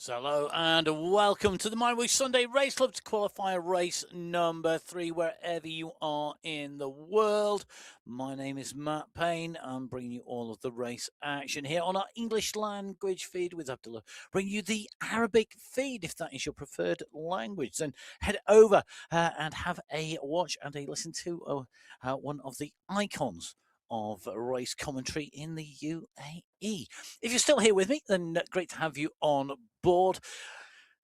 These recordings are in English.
So hello and welcome to the MyWhoosh Sunday Race Club to Qualifier race number 3, wherever you are in the world. My name is Matt Payne. I'm bringing you all of the race action here on our English language feed with Abdullah. Bring you the Arabic feed if that is your preferred language. Then head over and have a watch and a listen to one of the icons of race commentary in the UAE. If you're still here with me, then great to have you on board.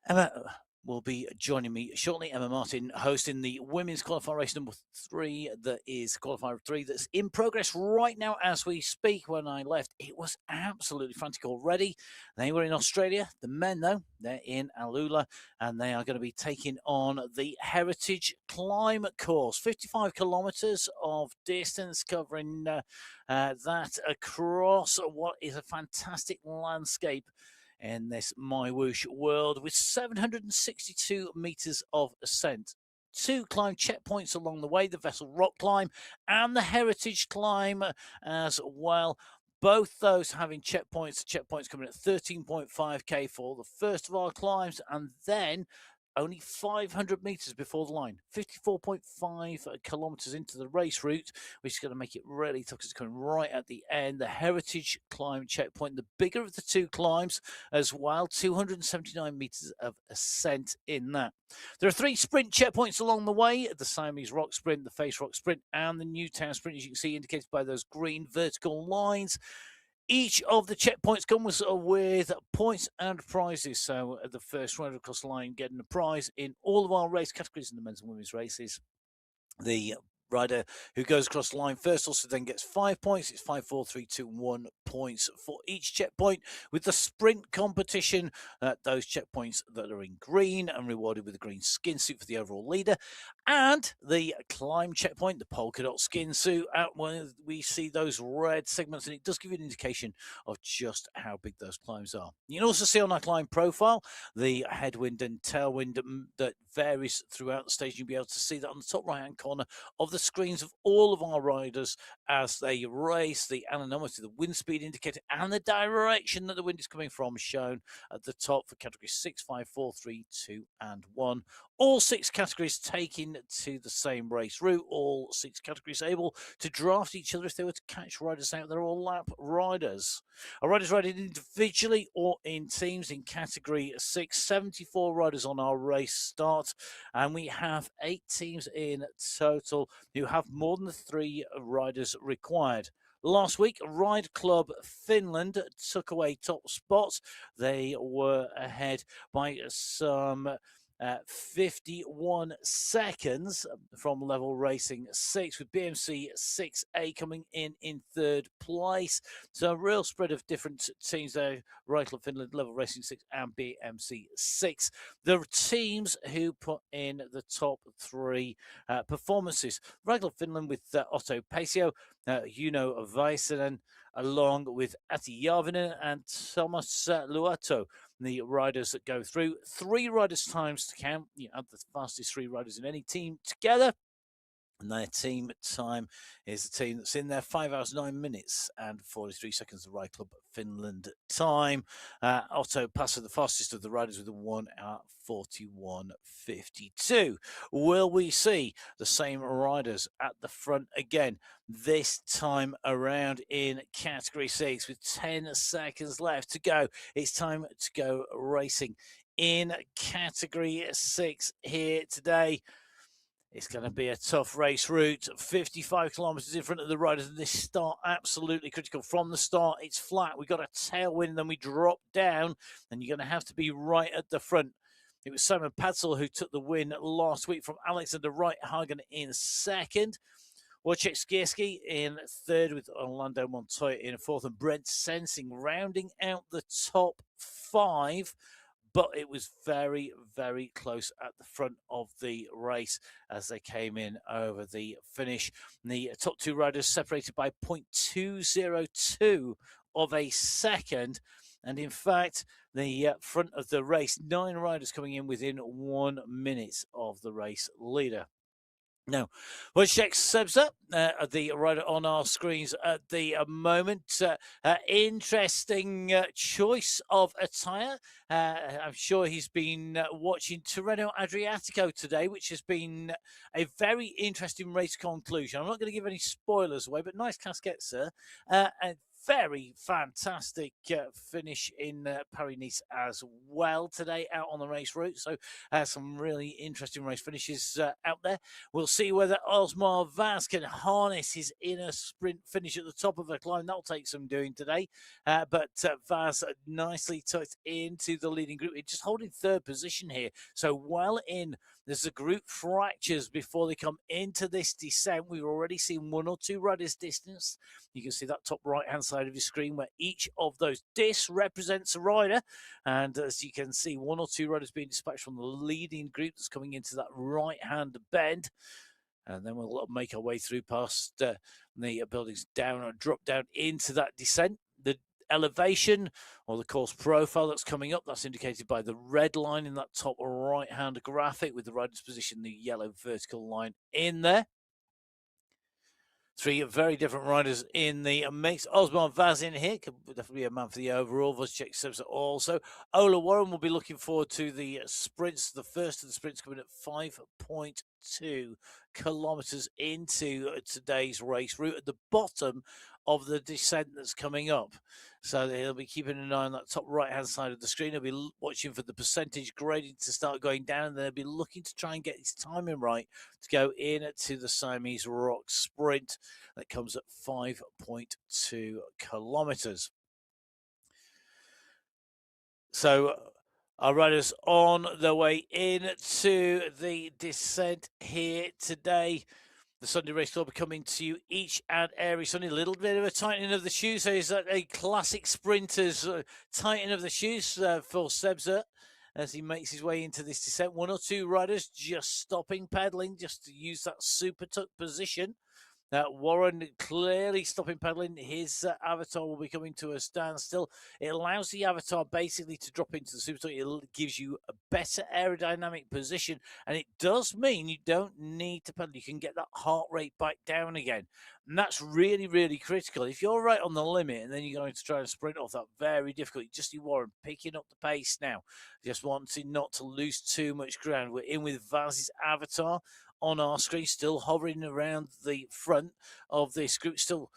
Emma will be joining me shortly. Emma Martin hosting the women's qualifier race number 3. That is qualifier 3 that's in progress right now as we speak. When I left, it was absolutely frantic already. They were in Australia. The men, though, they're in Alula, and they are going to be taking on the Heritage Climb course. 55 kilometres of distance, covering that across what is a fantastic landscape in this MyWhoosh world, with 762 meters of ascent. 2 climb checkpoints along the way, the Vessel Rock Climb and the Heritage Climb as well. Both those having checkpoints coming at 13.5k for the first of our climbs, and then only 500 meters before the line, 54.5 kilometers into the race route, which is going to make it really tough because it's coming right at the end. The Heritage Climb checkpoint, the bigger of the 2 climbs as well, 279 meters of ascent in that. There are 3 sprint checkpoints along the way: the Siamese Rock Sprint, the Face Rock Sprint, and the Newtown Sprint, as you can see indicated by those green vertical lines. Each of the checkpoints comes with points and prizes. So the first rider across the line getting a prize in all of our race categories in the men's and women's races. The rider who goes across the line first also then gets 5 points. It's 5, 4, 3, 2, 1 points for each checkpoint. With the sprint competition, those checkpoints that are in green and rewarded with a green skin suit for the overall leader, and the climb checkpoint, the polka dot skin suit, when we see those red segments, and it does give you an indication of just how big those climbs are. You can also see on our climb profile the headwind and tailwind that varies throughout the stage. You'll be able to see that on the top right hand corner of the screens of all of our riders as they race. The anemometer, the wind speed indicator, and the direction that the wind is coming from shown at the top for categories 6, 5, 4, 3, 2, and 1. All 6 categories taking to the same race route. All 6 categories able to draft each other if they were to catch riders out. They're all lap riders. Our riders riding individually or in teams in category 6. 74 riders on our race start, and we have 8 teams in total who have more than the 3 riders required. Last week, Ride Club Finland took away top spots. They were ahead by some 51 seconds from Level Racing 6, with BMC 6A coming in third place. So a real spread of different teams there: Ride Club Finland, Level Racing 6, and BMC 6. The teams who put in the top 3 performances: Ride Club Finland with Otto Paisio, Juno Väisänen, along with Ati Järvinen and Thomas Luato. The riders that go through, 3 riders' times to count. You add the fastest 3 riders in any team together, and their team time is the team that's in there. 5 hours, 9 minutes, and 43 seconds. The Ride Club Finland time. Otto Passer, the fastest of the riders, with a 1 hour 41.52. Will we see the same riders at the front again this time around in category 6 with 10 seconds left to go? It's time to go racing in category 6 here today. It's going to be a tough race route. 55 kilometres in front of the riders, and this start absolutely critical. From the start, it's flat. We got a tailwind, then we drop down, and you're going to have to be right at the front. It was Simon Patzel who took the win last week from Alexander Reithagen in second. Wojciech Skierski in third, with Orlando Montoya in fourth, and Brent Sensing rounding out the top 5. But it was very, very close at the front of the race as they came in over the finish. The top 2 riders separated by 0.202 of a second. And in fact, the front of the race, 9 riders coming in within 1 minute of the race leader. Now, we'll check Sebza, the rider on our screens at the moment. Interesting choice of attire. I'm sure he's been watching Tirreno Adriatico today, which has been a very interesting race conclusion. I'm not going to give any spoilers away, but nice casquette, sir. And very fantastic finish in Paris-Nice as well today out on the race route. So some really interesting race finishes out there. We'll see whether Osmar Vaz can harness his inner sprint finish at the top of the climb. That'll take some doing today. But Vaz nicely tucked into the leading group. Just holding third position here. So well in. There's the group fractures before they come into this descent. We've already seen one or two riders distance. You can see that top right-hand side of your screen where each of those discs represents a rider. And as you can see, one or two riders being dispatched from the leading group that's coming into that right-hand bend. And then we'll make our way through past the buildings down or drop down into that descent. The elevation or the course profile that's coming up, that's indicated by the red line in that top right hand graphic with the rider's position, the yellow vertical line in there. Three very different riders in the mix. Osmar Vaz in here could definitely be a man for the overall. Vojtěch Sebza also. Ola Warren will be looking forward to the sprints. The first of the sprints coming at 5.2 kilometers into today's race route at the bottom of the descent that's coming up. So he'll be keeping an eye on that top right-hand side of the screen. He'll be watching for the percentage grading to start going down, and then he'll be looking to try and get his timing right to go in to the Siamese Rock sprint that comes at 5.2 kilometers. So our riders on their way into the descent here today. The Sunday Race Club coming to you each and every Sunday. A little bit of a tightening of the shoes. So is that a classic sprinter's tightening of the shoes for Sebza as he makes his way into this descent. One or two riders just stopping pedaling just to use that super tuck position. Warren clearly stopping pedaling. His avatar will be coming to a standstill. It allows the avatar basically to drop into the super tuck. It gives you a better aerodynamic position, and it does mean you don't need to pedal. You can get that heart rate back down again, and that's really, really critical. If you're right on the limit and then you're going to try and sprint off, that very difficult. You just see Warren picking up the pace now, just wanting not to lose too much ground. We're in with Vaz's avatar on our screen, still hovering around the front of this group, still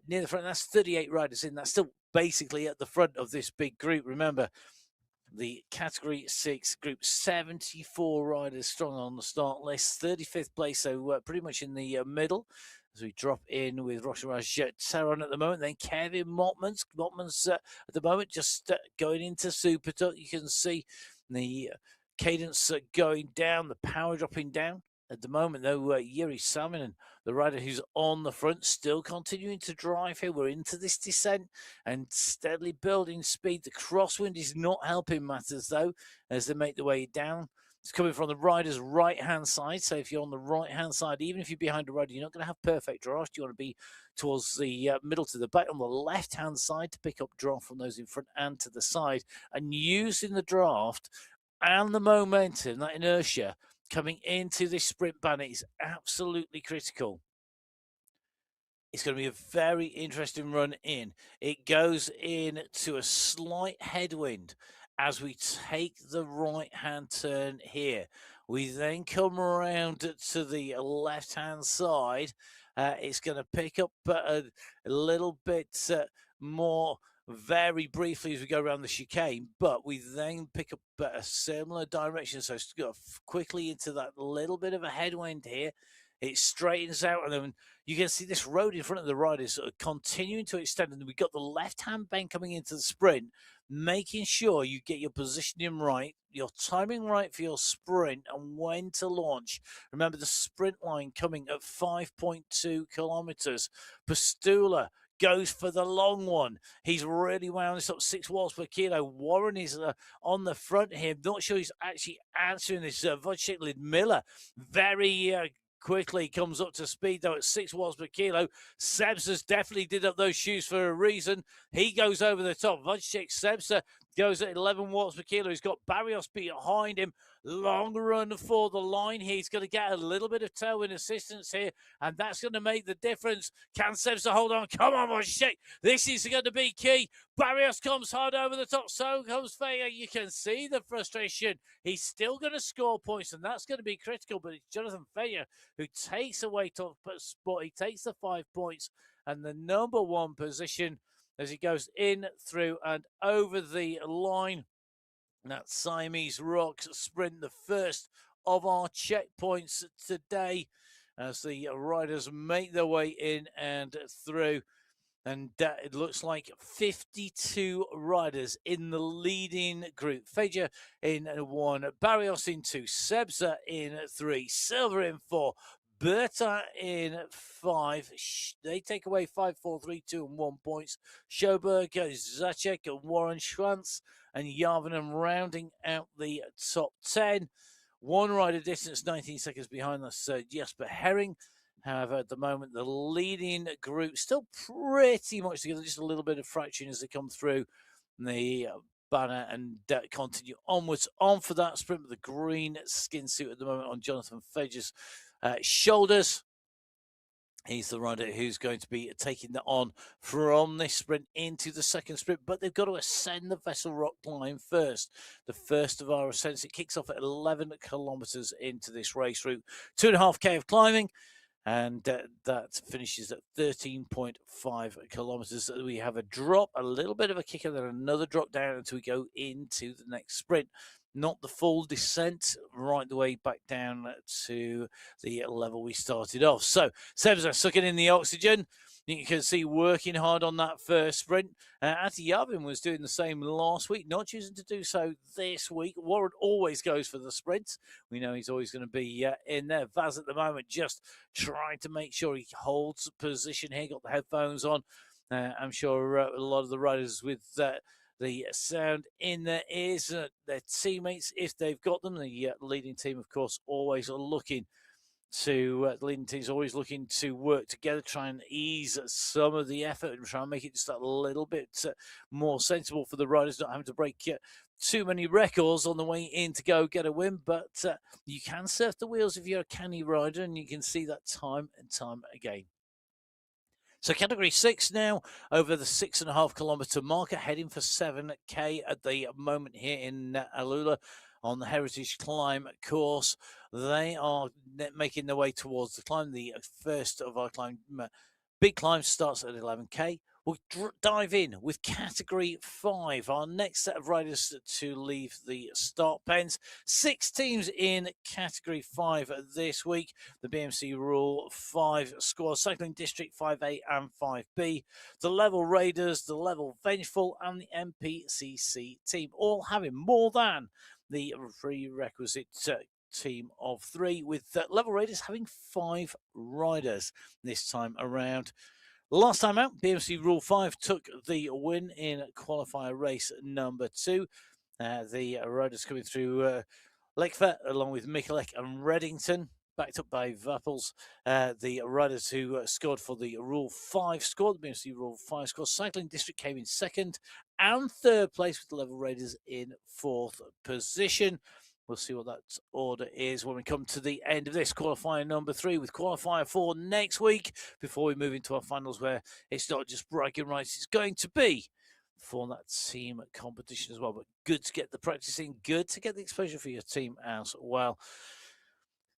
near the front. That's 38 riders in. That's still basically at the front of this big group. Remember, the Category 6 group, 74 riders strong on the start list, 35th place, so pretty much in the middle. As we drop in with Rosharaj Taron at the moment, then Kevin Motmans. Motmans at the moment just going into Super Tuck. You can see the cadence going down, the power dropping down. At the moment, though, Yuri Salminen, the rider who's on the front, still continuing to drive here. We're into this descent and steadily building speed. The crosswind is not helping matters, though, as they make their way down. It's coming from the rider's right-hand side. So if you're on the right-hand side, even if you're behind a rider, you're not going to have perfect draft. You want to be towards the middle to the back on the left-hand side to pick up draft from those in front and to the side. And using the draft and the momentum, that inertia, coming into this sprint banner is absolutely critical. It's going to be a very interesting run in. It goes in to a slight headwind as we take the right-hand turn here. We then come around to the left-hand side. It's going to pick up a little bit more very briefly as we go around the chicane, but we then pick up a similar direction. So go quickly into that little bit of a headwind here. It straightens out, and then you can see this road in front of the riders sort of continuing to extend. And we've got the left-hand bend coming into the sprint, making sure you get your positioning right, your timing right for your sprint, and when to launch. Remember the sprint line coming at 5.2 kilometers. Pastula goes for the long one. He's really wound this up, 6 watts per kilo. Warren is on the front here. Not sure he's actually answering this. Wojciech Lidmiller very quickly comes up to speed, though, at 6 watts per kilo. Sebza's definitely did up those shoes for a reason. He goes over the top. Wojciech Sebza goes at 11 watts per kilo. He's got Barrios behind him. Long run for the line here. He's going to get a little bit of tailwind assistance here, and that's going to make the difference. Can Sebza hold on? Come on, shit. This is going to be key. Barrios comes hard over the top. So comes Vega. You can see the frustration. He's still going to score points, and that's going to be critical, but it's Jonathan Vega who takes away top spot. He takes the 5 points and the number 1 position as he goes in, through, and over the line. That Siamese Rocks sprint, the first of our checkpoints today, as the riders make their way in and through. And it looks like 52 riders in the leading group. Feja in 1, Barrios in 2, Sebza in 3, Silver in 4, Berta in 5. They take away 5, 4, 3, 2, and 1 points. Schoberg, Zacek, Warren Schwantz, and Yarvinen rounding out the top 10. 1 rider distance, 19 seconds behind us, Jesper Herring. However, at the moment, the leading group still pretty much together, just a little bit of fraction as they come through the banner and continue onwards on for that sprint with the green skin suit at the moment on Jonathan Fege's shoulders. He's the rider who's going to be taking that on from this sprint into the second sprint, but they've got to ascend the Vessel Rock climb first. The first of our ascents, it kicks off at 11 kilometers into this race route, 2.5K of climbing, and that finishes at 13.5 kilometers. We have a drop, a little bit of a kick, and then another drop down until we go into the next sprint. Not the full descent, right the way back down to the level we started off. So Sebza sucking in the oxygen. You can see working hard on that first sprint. Ati Yavin was doing the same last week, not choosing to do so this week. Warren always goes for the sprints. We know he's always going to be in there. Vaz at the moment just trying to make sure he holds position here. Got the headphones on. I'm sure a lot of the riders with the sound in their ears, their teammates, if they've got them. The leading team, of course, always are looking to the leading team's always looking to work together, try and ease some of the effort and try and make it just a little bit more sensible for the riders, not having to break too many records on the way in to go get a win. But you can surf the wheels if you're a canny rider, and you can see that time and time again. So category 6 now, over the 6.5 kilometer marker, heading for 7K at the moment here in Alula on the Heritage Climb course. They are making their way towards the climb. The first of our big climb starts at 11K. We'll dive in with category 5, our next set of riders to leave the start pens. 6 teams in category 5 this week. The BMC Rule 5 squad, Cycling District 5A and 5B, the Level Raiders, the Level Vengeful, and the MPCC team, all having more than the prerequisite team of 3, with Level Raiders having 5 riders this time around. Last time out, BMC Rule 5 took the win in qualifier race number 2. The riders coming through Lekva along with Mikulek and Reddington, backed up by Vappels. The riders who scored for the Rule 5 squad, the BMC Rule 5 squad. Cycling District came in 2nd and 3rd place, with the Level Raiders in 4th position. We'll see what that order is when we come to the end of this qualifier number 3, with qualifier 4 next week, before we move into our finals, where it's not just bragging rights, it's going to be for that team competition as well. But good to get the practice in, good to get the exposure for your team as well.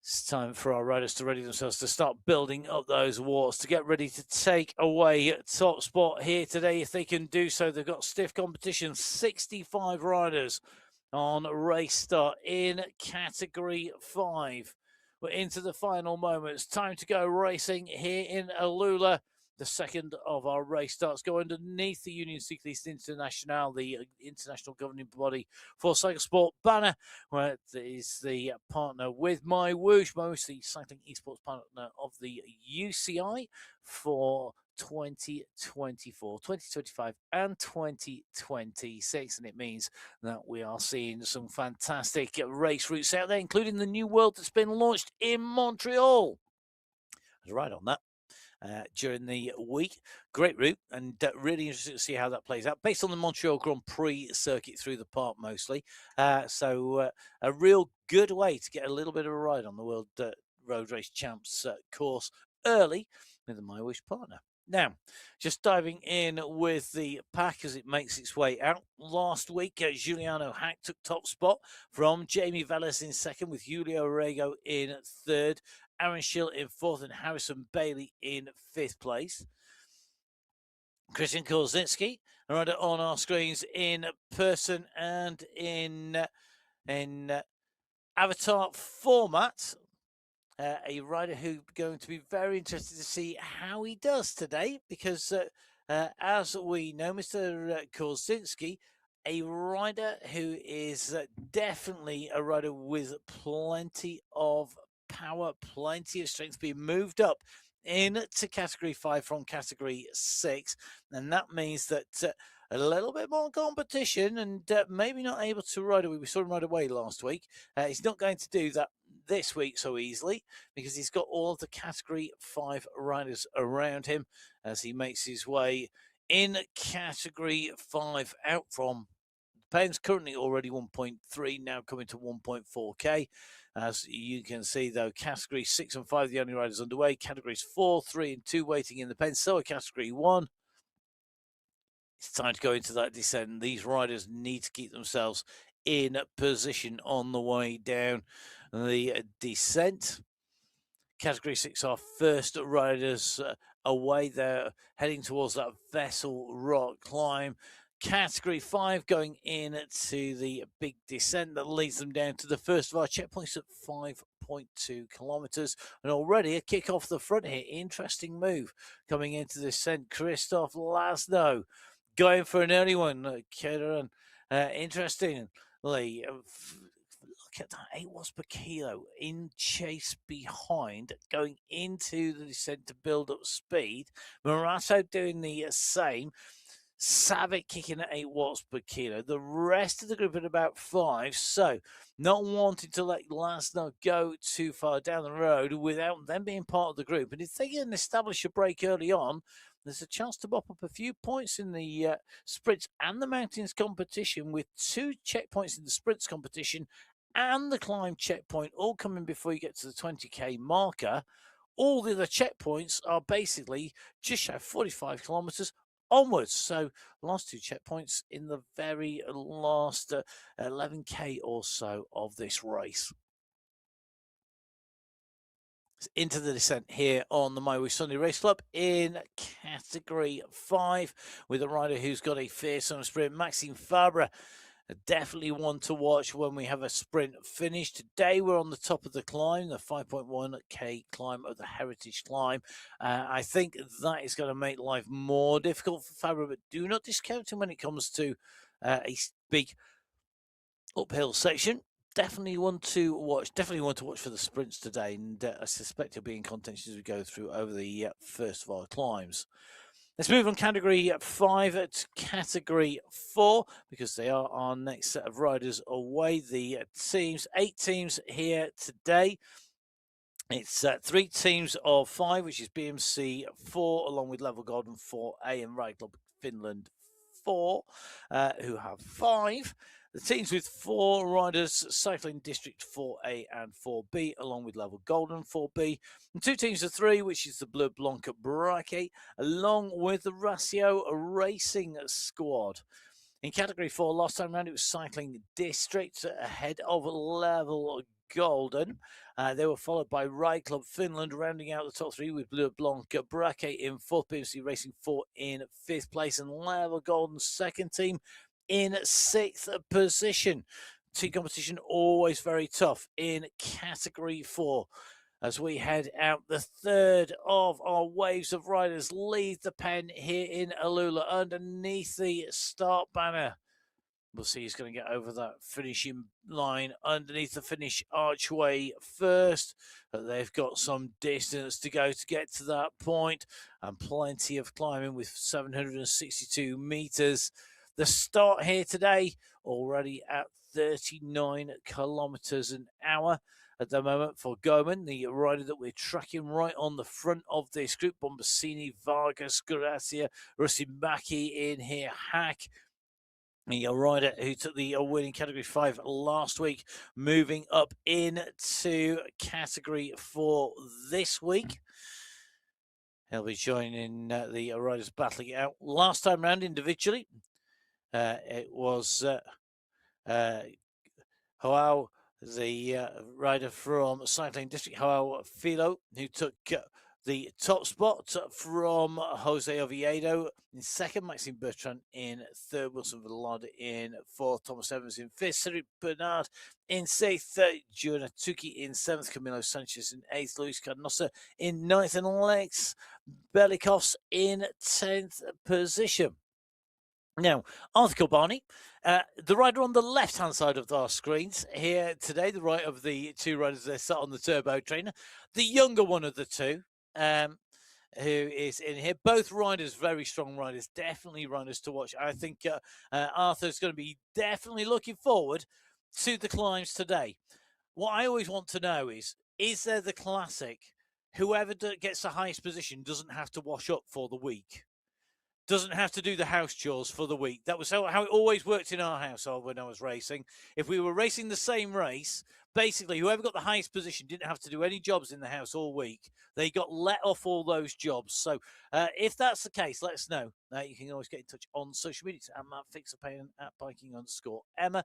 It's time for our riders to ready themselves to start building up those watts, to get ready to take away top spot here today. If they can do so, they've got stiff competition, 65 riders on race start in category 5. We're into the final moments. Time to go racing here in Alula. The second of our race starts go underneath the Union Cycliste Internationale, the international governing body for cycle sport banner, where it is the partner with MyWhoosh. MyWhoosh, the cycling esports partner of the UCI for 2024, 2025 and 2026, and it means that we are seeing some fantastic race routes out there, including the new world that's been launched in Montreal. I was right on that. during the week. Great route, and really interesting to see how that plays out. Based on the Montreal Grand Prix circuit through the park mostly. So a real good way to get a little bit of a ride on the World Road Race Champs course early with the MyWhoosh partner. Now, just diving in with the pack as it makes its way out. Last week, Giuliano Hack took top spot from Jamie Velez in second, with Julio Rego in third, Aaron Schill in fourth, and Harrison Bailey in fifth place. Christian Korzynski right on our screens in person and in avatar format. A rider who's going to be very interested to see how he does today, because as we know, Mr. Korzynski, a rider who is definitely a rider with plenty of power, plenty of strength, being moved up into category 5 from category 6, and that means that a little bit more competition, and maybe not able to ride away. We saw him ride away last week. He's not going to do that this week so easily, because he's got all of the category 5 riders around him as he makes his way in category 5 out from Penn's currently already 1.3, now coming to 1.4k. As you can see, though, category 6 and 5 the only riders underway. Categories 4, 3 and 2 waiting in the pen. So are category 1. It's time to go into that descent. These riders need to keep themselves in position on the way down the descent. Category 6 are first riders away. They're heading towards that Vessel Rock climb. Category 5 going in to the big descent that leads them down to the first of our checkpoints at 5.2 kilometers. And already a kick off the front here. Interesting move coming into the descent. Christoph Laszlo going for an early one. Interestingly, look at that, 8 watts per kilo in chase behind, going into the descent to build up speed. Morato doing the same. Savic kicking at 8 watts per kilo. The rest of the group at about 5. So, not wanting to let Laszlo go too far down the road without them being part of the group. And if they can establish a break early on, there's a chance to mop up a few points in the sprints and the mountains competition, with 2 checkpoints in the sprints competition and the climb checkpoint all coming before you get to the 20k marker. All the other checkpoints are basically just shy of 45 kilometers onwards. So last 2 checkpoints in the very last 11k or so of this race. Into the descent here on the MyWhoosh Sunday Race Club in category 5 with a rider who's got a fearsome sprint, Maxime Fabre. Definitely one to watch when we have a sprint finish. Today we're on the top of the climb, the 5.1k climb of the Heritage Climb. I think that is going to make life more difficult for Fabre, but do not discount him when it comes to a big uphill section. Definitely one to watch. Definitely one to watch for the sprints today, and I suspect he'll be in contention as we go through over the first of our climbs. Let's move on category 5 to category 4, because they are our next set of riders away. The teams, 8 teams here today. It's 3 teams of 5, which is BMC 4, along with Level Golden 4A and Ride Club Finland 4, who have 5. The teams with 4 riders, Cycling District 4A and 4B, along with Level Golden 4B. And 2 teams of 3, which is the Bleu Blanc Breakaway, along with the Ratio Racing Squad. In category 4, last time round, it was Cycling District ahead of Level Golden. They were followed by Ride Club Finland, rounding out the top 3 with Bleu Blanc Breakaway in 4th, BMC Racing 4 in 5th place, and Level Golden's second team in 6th position. Team competition always very tough in category 4. As we head out, the third of our waves of riders leave the pen here in Alula underneath the start banner. We'll see who's going to get over that finishing line underneath the finish archway first. But they've got some distance to go to get to that point, and plenty of climbing with 762 meters. The start here today already at 39 kilometers an hour. at the moment for Goman, the rider that we're tracking right on the front of this group. Bombasini, Vargas, Gracia, Russimaki in here, Hack, the rider who took the winning Category 5 last week, moving up into Category 4 this week. He'll be joining the riders battling it out. Last time round individually, it was Joao, the rider from Cycling District, Joao Filo, who took the top spot from Jose Oviedo in second, Maxime Bertrand in third, Wilson Villard in fourth, Thomas Evans in fifth, Cedric Bernard in sixth, Giorna Tuki in seventh, Camilo Sanchez in eighth, Luis Cardosa in ninth, and Alex Belikovs in 10th position. Now, Arthur Kobani, the rider on the left-hand side of our screens here today, the right of the two riders that sat on the turbo trainer, the younger one of the two, who is in here. Both riders, very strong riders, definitely riders to watch. I think Arthur's going to be definitely looking forward to the climbs today. What I always want to know is there the classic, whoever gets the highest position doesn't have to wash up for the week? Doesn't have to do the house chores for the week. That was how it always worked in our household when I was racing. If we were racing the same race, basically whoever got the highest position didn't have to do any jobs in the house all week. They got let off all those jobs. So if that's the case, let us know. You can always get in touch on social media at Matt Fixer-Payne and at Biking_Emma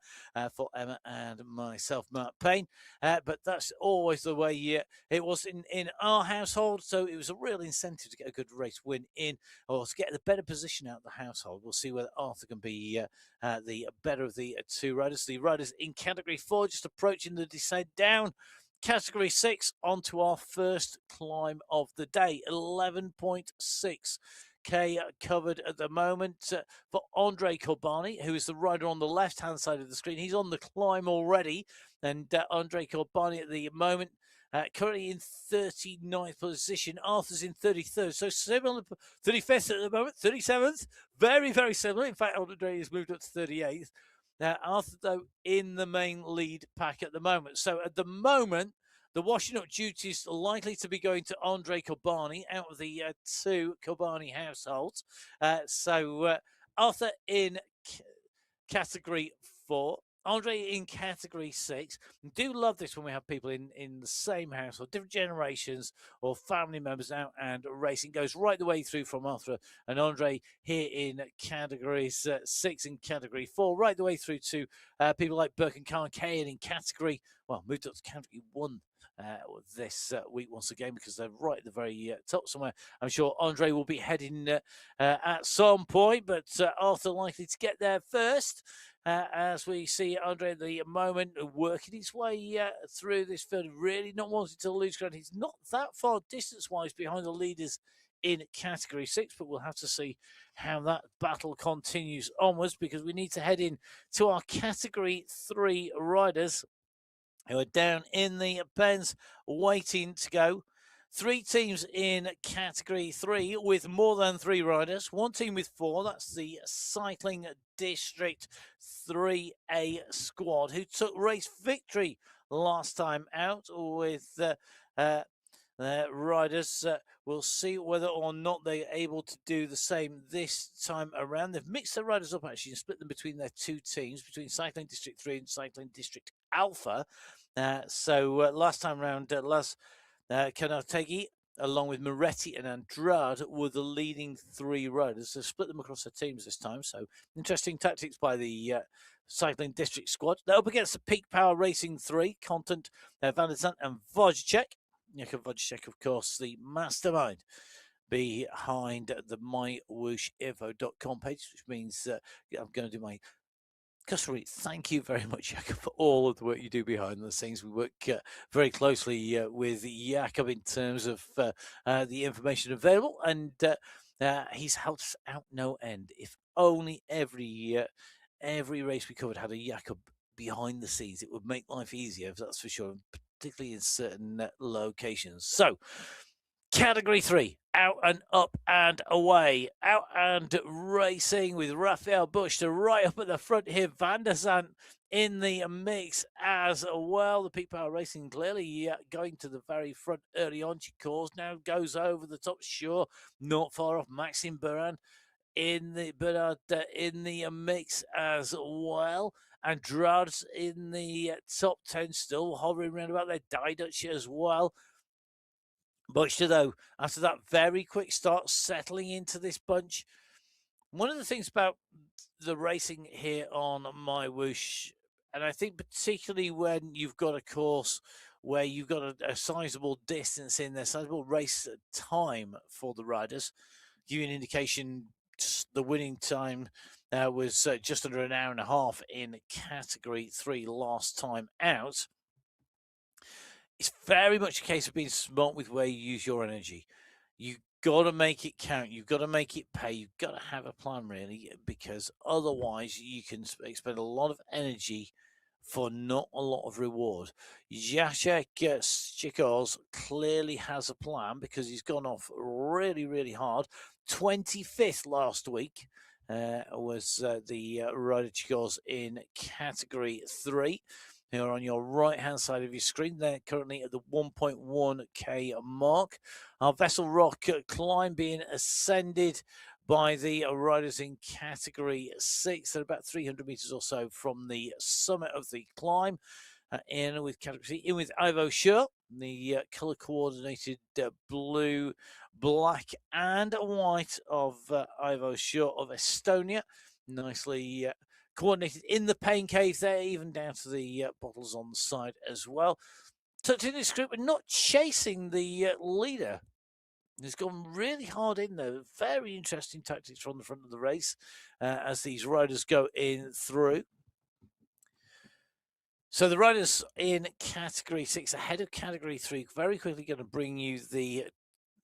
for Emma and myself, Matt Payne. But that's always the way it was in our household. So it was a real incentive to get a good race win in, or to get the better position out of the household. We'll see whether Arthur can be the better of the two riders. The riders in Category 4 just approaching the descent down. Category 6 onto our first climb of the day, 11.6 K covered at the moment for Andre Corbani, who is the rider on the left-hand side of the screen. He's on the climb already, and Andre Corbani at the moment currently in 39th position. Arthur's in 33rd, so similar, 35th at the moment, 37th, very, very similar. In fact, Andre has moved up to 38th. Arthur, though, in the main lead pack at the moment. So at the moment, the washing up duties are likely to be going to Andre Kobani out of the two Kobani households. So Arthur in Category 4. Andre in Category 6. Do love this when we have people in the same house or different generations or family members out and racing. Goes right the way through from Arthur and Andre here in Categories 6 and Category 4, right the way through to people like Burke and Carcahan in Category, well, moved up to Category 1 this week once again because they're right at the very top somewhere. I'm sure Andre will be heading at some point, but Arthur likely to get there first. As we see Andre at the moment working his way through this field, really not wanting to lose ground. He's not that far distance-wise behind the leaders in Category 6, but we'll have to see how that battle continues onwards because we need to head in to our Category 3 riders who are down in the pens waiting to go. 3 teams in Category 3 with more than 3 riders. 1 team with 4. That's the Cycling District 3A squad, who took race victory last time out with riders. We'll see whether or not they're able to do the same this time around. They've mixed their riders up actually and split them between their 2 teams, between Cycling District 3 and Cycling District Alpha. So last time round, Las Canotegi, along with Moretti and Andrade, were the leading 3 riders. They've split them across their teams this time. So interesting tactics by the Cycling District squad. They're up against the Peak Power Racing 3, Content, Van der Zandt and Wojciech. Jakub Wojciech, of course, the mastermind behind the MyWhooshinfo.com page, which means I'm going to do my customary thank you very much, Jakob, for all of the work you do behind the scenes. We work very closely with Jakob in terms of the information available, and he's helped us out no end. If only every race we covered had a Jakob behind the scenes, it would make life easier, that's for sure, particularly in certain locations. So Category 3, out and up and away. Out and racing with Raphael Bush to right up at the front here. Van der Zandt in the mix as well. The Peak Power Racing clearly going to the very front early on. Chicors now goes over the top, sure, not far off. Maxime Bernard in the mix as well. Andrade's in the top 10, still hovering around about there. Dutch as well. Bushter, though, after that very quick start, settling into this bunch. One of the things about the racing here on MyWhoosh, and I think particularly when you've got a course where you've got a sizable distance in there, sizable race time for the riders, give you an indication. The winning time was just under an hour and a half in Category 3 last time out. It's very much a case of being smart with where you use your energy. You've got to make it count. You've got to make it pay. You've got to have a plan, really, because otherwise you can expend a lot of energy for not a lot of reward. Jacek Chikos clearly has a plan because he's gone off really, really hard. 25th last week was the rider Chikos in Category 3. Who are on your right-hand side of your screen. They're currently at the 1.1k mark. Our Vessel Rock climb being ascended by the riders in Category 6. They're about 300 meters or so from the summit of the climb. In with Category 3, in with Ivo Shirt, the color-coordinated blue, black, and white of Ivo Shirt of Estonia. Nicely coordinated in the pain cave there, even down to the bottles on the side as well. Tucked in this group and not chasing the leader. He's gone really hard in there. Very interesting tactics from the front of the race as these riders go in through. So the riders in Category 6 ahead of Category 3, very quickly going to bring you the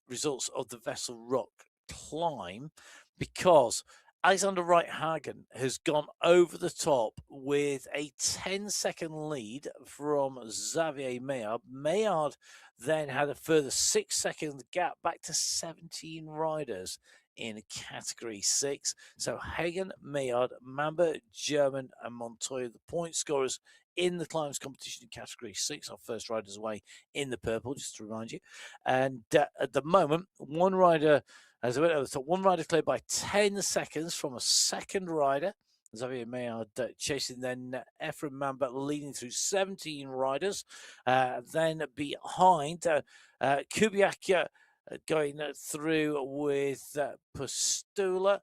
results of the Vessel Rock climb, because Alexander Reithagen has gone over the top with a 10-second lead from Xavier Maillard. Maillard then had a further 6-second gap back to 17 riders in Category 6. So Hagen, Maillard, Mamba, German, and Montoya, the point scorers in the climbs competition in Category 6. Our first riders away in the purple, just to remind you. And at the moment, one rider, as I went over the top, one rider cleared by 10 seconds from a second rider. Xavier Maillard chasing, then Ephraim Mamba leading through 17 riders. Then behind, Kubiak going through with Postula,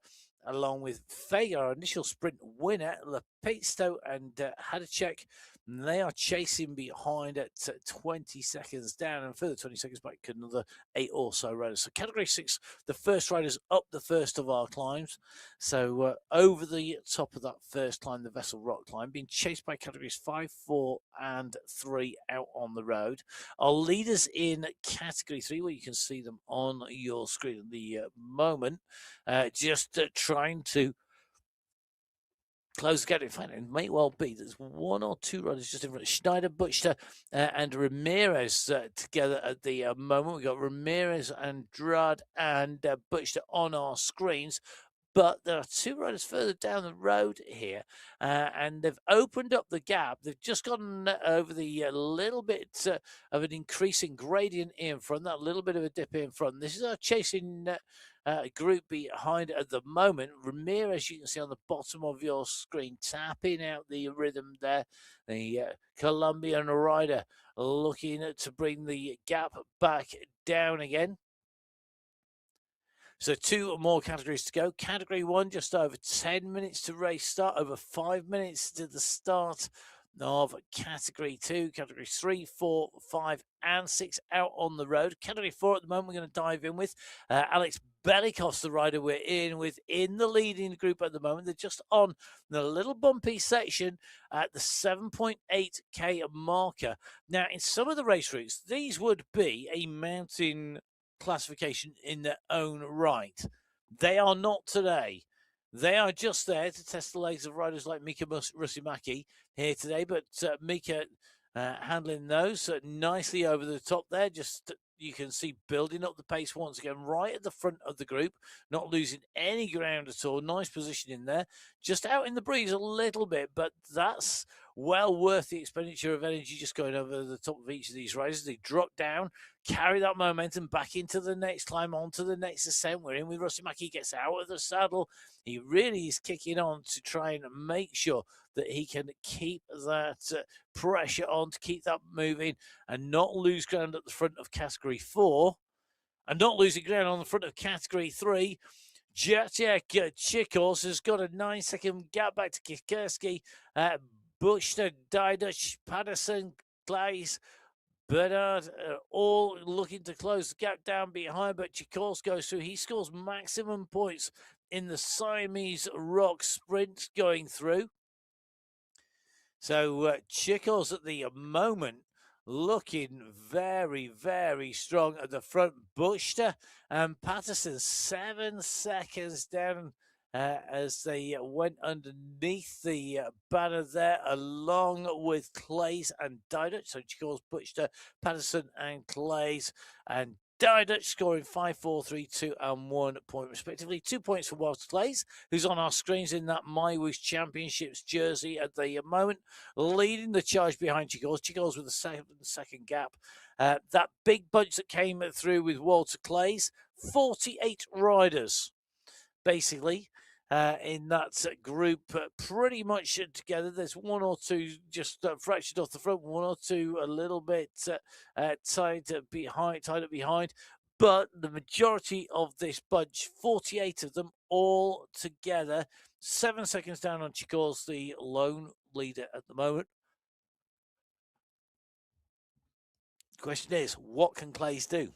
along with Fager, our initial sprint winner, Lepisto and Hadacek. They are chasing behind at 20 seconds down, and further 20 seconds back, another 8 or so riders. So Category 6, the first riders up the first of our climbs. So over the top of that first climb, the Vessel Rock climb, being chased by Categories 5, 4, and 3 out on the road. Our leaders in Category 3, where you can see them on your screen at the moment, just trying to close the gap. In fact, it may well be there's one or two riders just in front. Schneider, Butcher, and Ramirez together at the moment. We've got Ramirez, Andrade, and Butcher on our screens. But there are two riders further down the road here, and they've opened up the gap. They've just gotten over the little bit of an increasing gradient in front, that little bit of a dip in front. This is our chasing group behind at the moment. Ramirez, you can see on the bottom of your screen, tapping out the rhythm there. The Colombian rider looking to bring the gap back down again. So 2 more categories to go. Category 1, just over 10 minutes to race start, over 5 minutes to the start of Category 2. Category 3, 4, 5, and 6 out on the road. Category 4 at the moment we're going to dive in with. Alex Belikos, the rider we're in with in the leading group at the moment. They're just on the little bumpy section at the 7.8k marker. Now, in some of the race routes, these would be a mountain classification in their own right. They are not today. They are just there to test the legs of riders like Mika Rusimaki here today, but Mika handling those nicely over the top there, just you can see building up the pace once again, right at the front of the group, not losing any ground at all. Nice position in there, just out in the breeze a little bit, but that's well worth the expenditure of energy just going over the top of each of these rises. They drop down, carry that momentum back into the next climb, onto the next ascent. We're in with Rusty Mackey, gets out of the saddle. He really is kicking on to try and make sure that he can keep that pressure on, to keep that moving and not lose ground at the front of category 4 and not losing ground on the front of category 3. Jacek Chikos has got a 9-second gap back to Kikerski. Bushner, Diduch, Patterson, Glaze, Bernard all looking to close the gap down behind, but Chikos goes through. He scores maximum points in the Siamese Rock sprint going through. So Chikos at the moment looking very, very strong at the front. Bushter and Patterson 7 seconds down as they went underneath the banner there, along with Clays and Diduch. So Chikos, Bushter, Patterson and Clays, and Diduch scoring 5, 4, 3, 2 and 1 point respectively. 2 points for Walter Clays, who's on our screens in that MyWhoosh Championships jersey at the moment, leading the charge behind Chikos. Chikos with a 7-second gap. That big bunch that came through with Walter Clays, 48 riders basically in that group, pretty much together. There's one or two just fractured off the front, one or two a little bit tied up behind. But the majority of this bunch, 48 of them all together, 7 seconds down on Chikos, the lone leader at the moment. The question is, what can Clays do?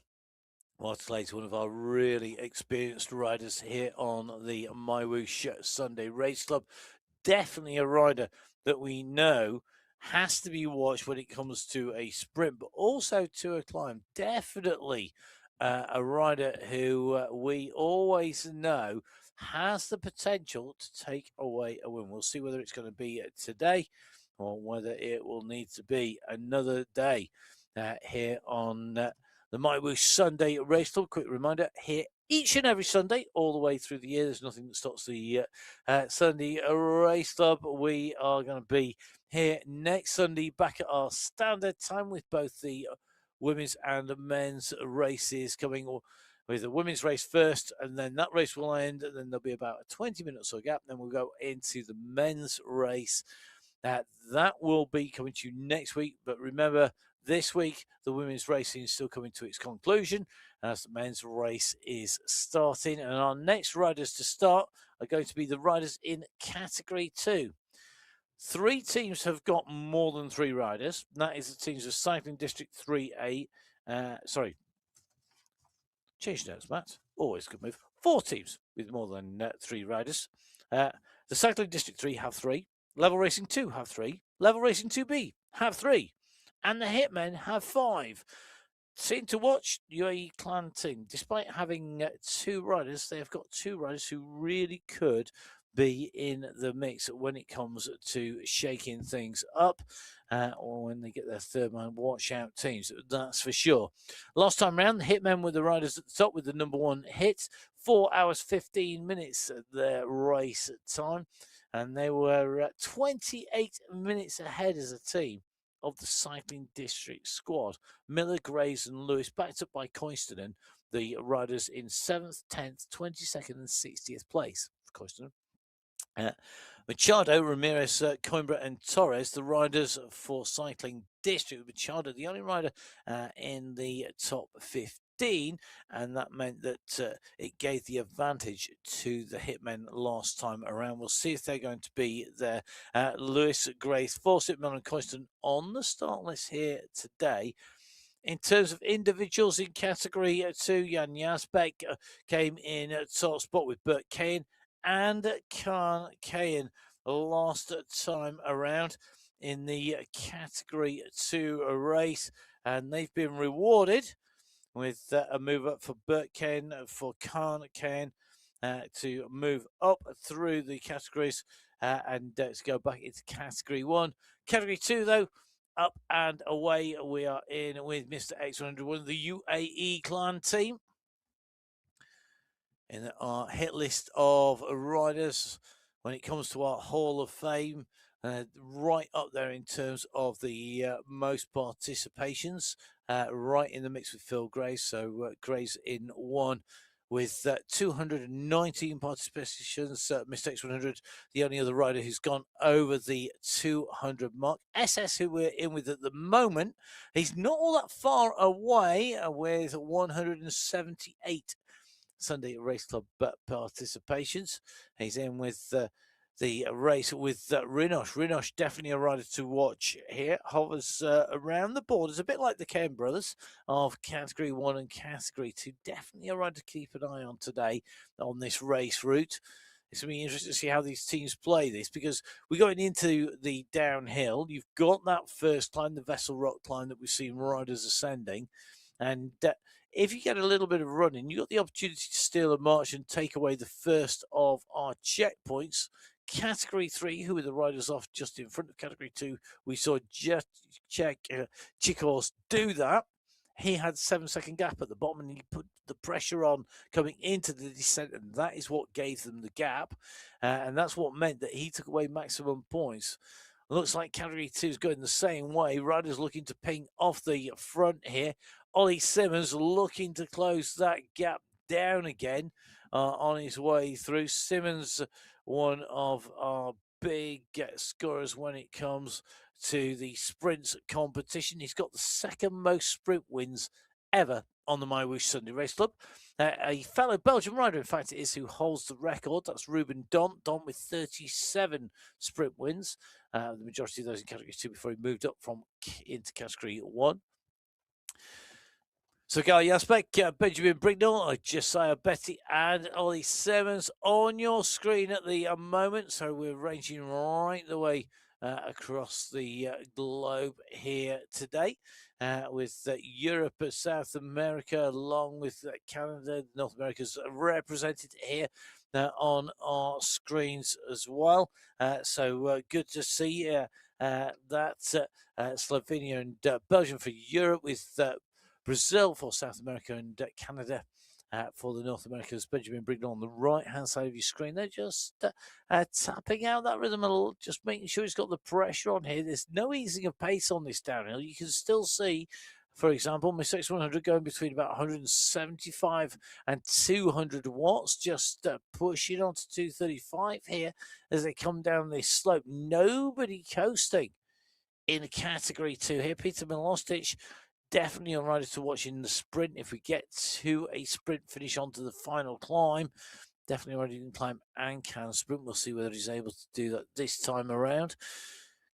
Walter Clays, one of our really experienced riders here on the MyWhoosh Sunday Race Club. Definitely a rider that we know has to be watched when it comes to a sprint, but also to a climb. Definitely a rider who we always know has the potential to take away a win. We'll see whether it's going to be today or whether it will need to be another day here on the MyWhoosh Sunday Race Club. Quick reminder, here each and every Sunday, all the way through the year. There's nothing that stops the Sunday Race Club. We are going to be here next Sunday, back at our standard time with both the women's and men's races coming, with the women's race first, and then that race will end, and then there'll be about a 20-minute or so gap. Then we'll go into the men's race. That will be coming to you next week. But remember, this week, the women's racing is still coming to its conclusion as the men's race is starting. And our next riders to start are going to be the riders in Category 2. 3 teams have got more than 3 riders. That is the teams of Cycling District 3A. Change notes, Matt. Always good move. 4 teams with more than 3 riders. The Cycling District 3 have 3. Level Racing 2 have 3. Level Racing 2B have 3. And the Hitmen have 5. Team to watch, UAE Clan Team. Despite having 2 riders, they have got 2 riders who really could be in the mix when it comes to shaking things up, or when they get their third man. Watch out, teams, that's for sure. Last time round, the Hitmen were the riders at the top with the number 1 hit. 4 hours 15 minutes at their race time, and they were 28 minutes ahead as a team of the Cycling District squad. Miller, Graves and Lewis, backed up by Coistonen, the riders in 7th, 10th, 22nd and 60th place for Coistonen. Machado, Ramirez, Coimbra and Torres, the riders for Cycling District. Machado, the only rider in the top 15, and that meant that it gave the advantage to the Hitmen last time around. We'll see if they're going to be there. Lewis, Grace, Fawcett, Miller and Coiston on the start list here today. In terms of individuals in Category 2, Jan Jasbeck came in at top spot with Bert Kane and Khan Kayan last time around in the Category 2 race, and they've been rewarded with a move up for Bert Kane, for Khan Kayan to move up through the categories and to go back into Category 1. Category 2, though, up and away. We are in with Mr. X100, one of the UAE clan team. In our hit list of riders when it comes to our Hall of Fame, right up there in terms of the most participations, right in the mix with Phil Grace. So Grace in one with 219 participations. Mistakes 100, the only other rider who's gone over the 200 mark. SS, who we're in with at the moment, he's not all that far away with 178 Sunday Race Club participations. He's in with the race with Rinosh. Rinosh, definitely a rider to watch here. Hovers around the borders, a bit like the Ken brothers of Category 1 and Category 2. Definitely a rider to keep an eye on today on this race route. It's going to be interesting to see how these teams play this, because we're going into the downhill. You've got that first climb, the Vessel Rock climb that we've seen riders ascending. And if you get a little bit of running, you've got the opportunity to steal a march and take away the first of our checkpoints. Category 3, who are the riders off just in front of Category 2, we saw Chicos do that. He had 7-second gap at the bottom, and he put the pressure on coming into the descent, and that is what gave them the gap. And that's what meant that he took away maximum points. Looks like Category 2 is going the same way. Riders looking to ping off the front here. Ollie Simmons looking to close that gap down again on his way through. Simmons, one of our big scorers when it comes to the sprints competition. He's got the second most sprint wins ever on the MyWhoosh Sunday Race Club. A fellow Belgian rider, in fact, it is, who holds the record. That's Ruben Dont with 37 sprint wins. The majority of those in Category 2 before he moved up into Category 1. So Guy Jaspek, Benjamin Brignall, Josiah Betty, and Ollie Simmons on your screen at the moment. So we're ranging right the way across the globe here today, with Europe, South America, along with Canada, North America's represented here on our screens as well. So good to see that Slovenia and Belgium for Europe, with Brazil for South America, and Canada for the North Americans. Benjamin Brignall on the right-hand side of your screen. They're just tapping out that rhythm, just making sure he's got the pressure on here. There's no easing of pace on this downhill. You can still see, for example, my 6100 going between about 175 and 200 watts, just pushing on to 235 here as they come down this slope. Nobody coasting in Category 2 here. Peter Milostic, definitely a rider to watch in the sprint. If we get to a sprint finish onto the final climb, definitely a rider who can climb and can sprint. We'll see whether he's able to do that this time around.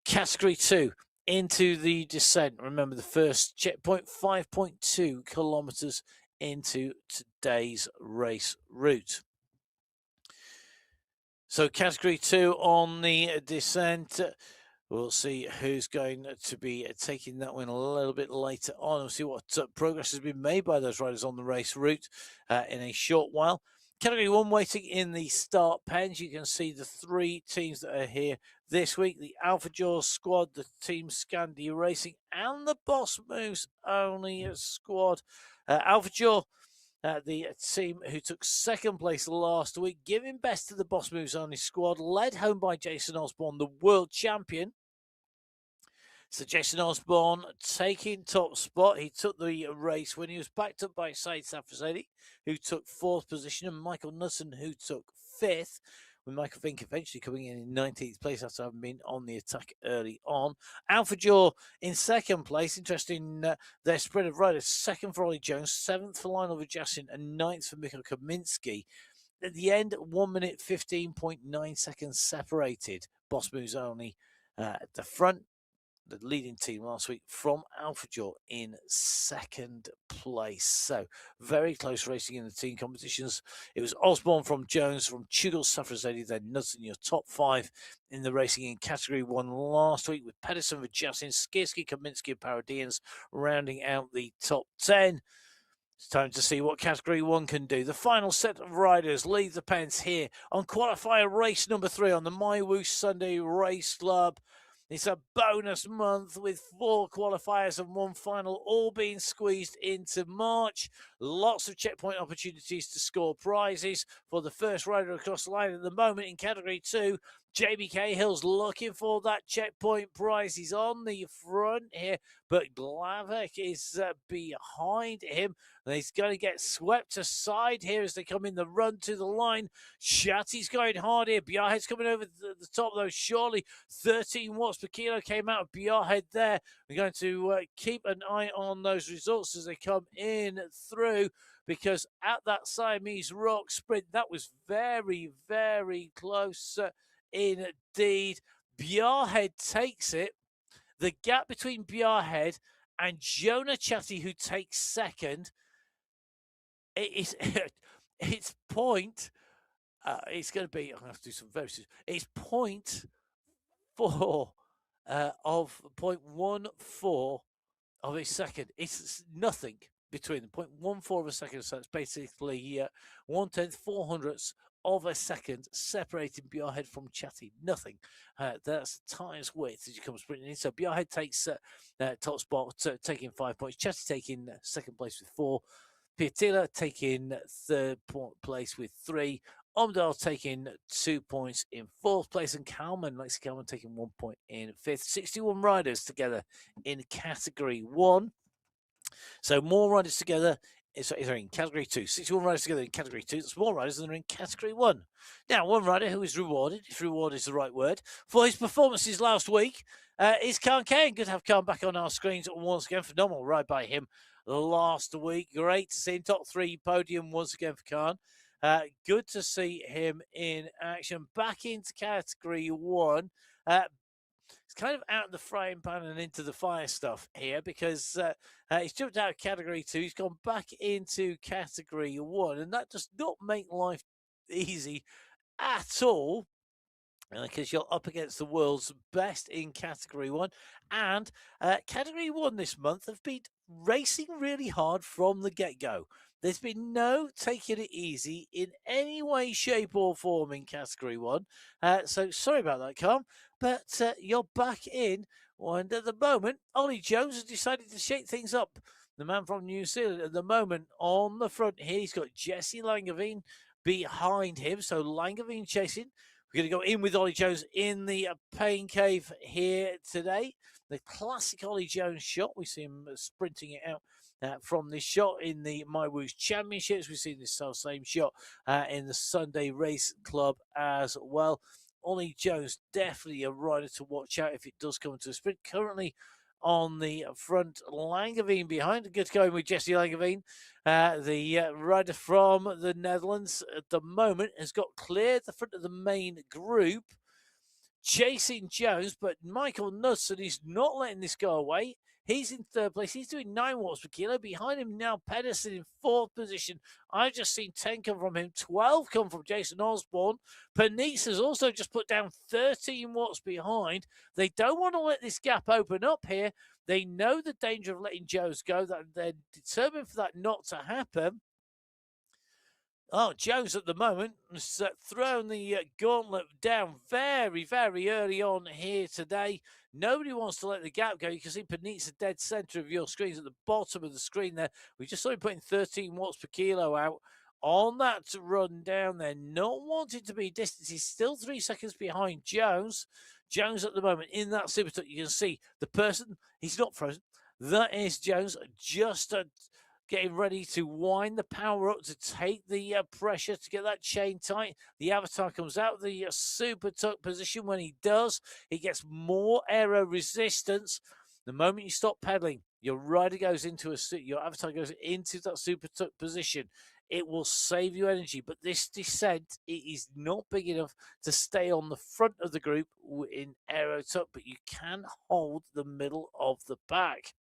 Category 2, into the descent. Remember, the first checkpoint, 5.2 kilometers into today's race route. So Category 2 on the descent. We'll see who's going to be taking that one a little bit later on. We'll see what progress has been made by those riders on the race route in a short while. Category 1 waiting in the start pens. You can see the 3 teams that are here this week. The Alpha Jaws squad, the Team Scandi Racing, and the Boss Moves Only squad. Alpha Jaw, the team who took second place last week, giving best to the Boss Moves Only squad, led home by Jason Osborne, the world champion. So Jason Osborne taking top spot. He took the race when he was backed up by Said Safrazadi, who took 4th position, and Michael Nussen, who took 5th, with Michael Vink eventually coming in 19th place after having been on the attack early on. Alpha Jaw in 2nd place. Interesting, their spread of riders. 2nd for Ollie Jones, 7th for Lionel Vajasian, and 9th for Mikhail Kaminsky. At the end, 1 minute 15.9 seconds separated. Boss Moves Only at the front, the leading team last week, from Alpha Jaw in 2nd place. So very close racing in the team competitions. It was Osborne from Jones, from Chugall, Safrazadi, then Nuts in your top 5 in the racing in Category 1 last week, with Pedersen, Vajasian, Skierski, Kaminsky, and Paradians rounding out the top 10. It's time to see what Category 1 can do. The final set of riders leave the pens here on Qualifier race number 3 on the MyWhoosh Sunday Race Club. It's a bonus month with 4 qualifiers and 1 final, all being squeezed into March. Lots of checkpoint opportunities to score prizes for the first rider across the line at the moment in Category 2. JB Cahill's looking for that checkpoint prize. He's on the front here, but Glavik is behind him. And he's going to get swept aside here as they come in the run to the line. Shatty's going hard here. Bjarhead's coming over the top, though. Surely 13 watts per kilo came out of Bjarhead there. We're going to keep an eye on those results as they come in through, because at that Siamese Rock sprint, that was very, very close. Indeed, Bjarhead takes it. The gap between Bjarhead and Jonah Chatty, who takes second, it's point. It's going to be. I'm going to have to do some very. It's 0.4 of 0.14 of a second. It's nothing between them. 0.14 of a second. So it's basically 1/10, 400ths of a second separating Bjarhead from Chatty. Nothing. That's the time's width as you come sprinting in. So Bjarhead takes top spot, taking 5 points. Chatty taking second place with 4. Piatila taking third place with 3. Omdal taking 2 points in 4th place, and Lexi Kalman taking 1 point in 5th. 61 riders together in Category 1. So more riders together in Category 2. 61 riders together in Category 2. That's more riders than are in Category 1. Now, one rider who is rewarded, if reward is the right word, for his performances last week is Khan Kane. Good to have Khan back on our screens once again. Phenomenal ride by him last week. Great to see him top 3 podium once again for Khan. Good to see him in action. Back into Category 1. It's kind of out of the frying pan and into the fire stuff here, because he's jumped out of Category 2. He's gone back into Category 1, and that does not make life easy at all, because you're up against the world's best in Category 1. And Category 1 this month have been racing really hard from the get-go. There's been no taking it easy in any way, shape, or form in Category 1. So sorry about that, Carm, but you're back in. And at the moment, Ollie Jones has decided to shake things up. The man from New Zealand at the moment on the front here. He's got Jesse Langevin behind him. So Langevin chasing. We're going to go in with Ollie Jones in the pain cave here today. The classic Ollie Jones shot. We see him sprinting it out from this shot in the MyWhoosh Championships. We've seen this same shot in the Sunday Race Club as well. Ollie Jones, definitely a rider to watch out if it does come to a sprint. Currently on the front, Langevin behind. Good going with Jesse Langevin. The rider from the Netherlands at the moment has got cleared the front of the main group, chasing Jones, but Michael Knudsen is not letting this go away. He's in 3rd place. He's doing 9 watts per kilo. Behind him now, Pedersen in 4th position. I've just seen 10 come from him, 12 come from Jason Osborne. Panisse has also just put down 13 watts behind. They don't want to let this gap open up here. They know the danger of letting Jones go. That they're determined for that not to happen. Oh, Jones at the moment has thrown the gauntlet down very, very early on here today. Nobody wants to let the gap go. You can see Panisse dead centre of your screens at the bottom of the screen there. We just saw him putting 13 watts per kilo out on that run down there. Not wanting to be distant. He's still 3 seconds behind Jones. Jones at the moment in that super tuck. You can see the person, he's not frozen. That is Jones just getting ready to wind the power up to take the pressure to get that chain tight. The avatar comes out of the super tuck position. When he does, he gets more aero resistance. The moment you stop pedaling, your rider goes into your avatar goes into that super tuck position. It will save you energy, but this descent, it is not big enough to stay on the front of the group in aero tuck, but you can hold the middle of the pack.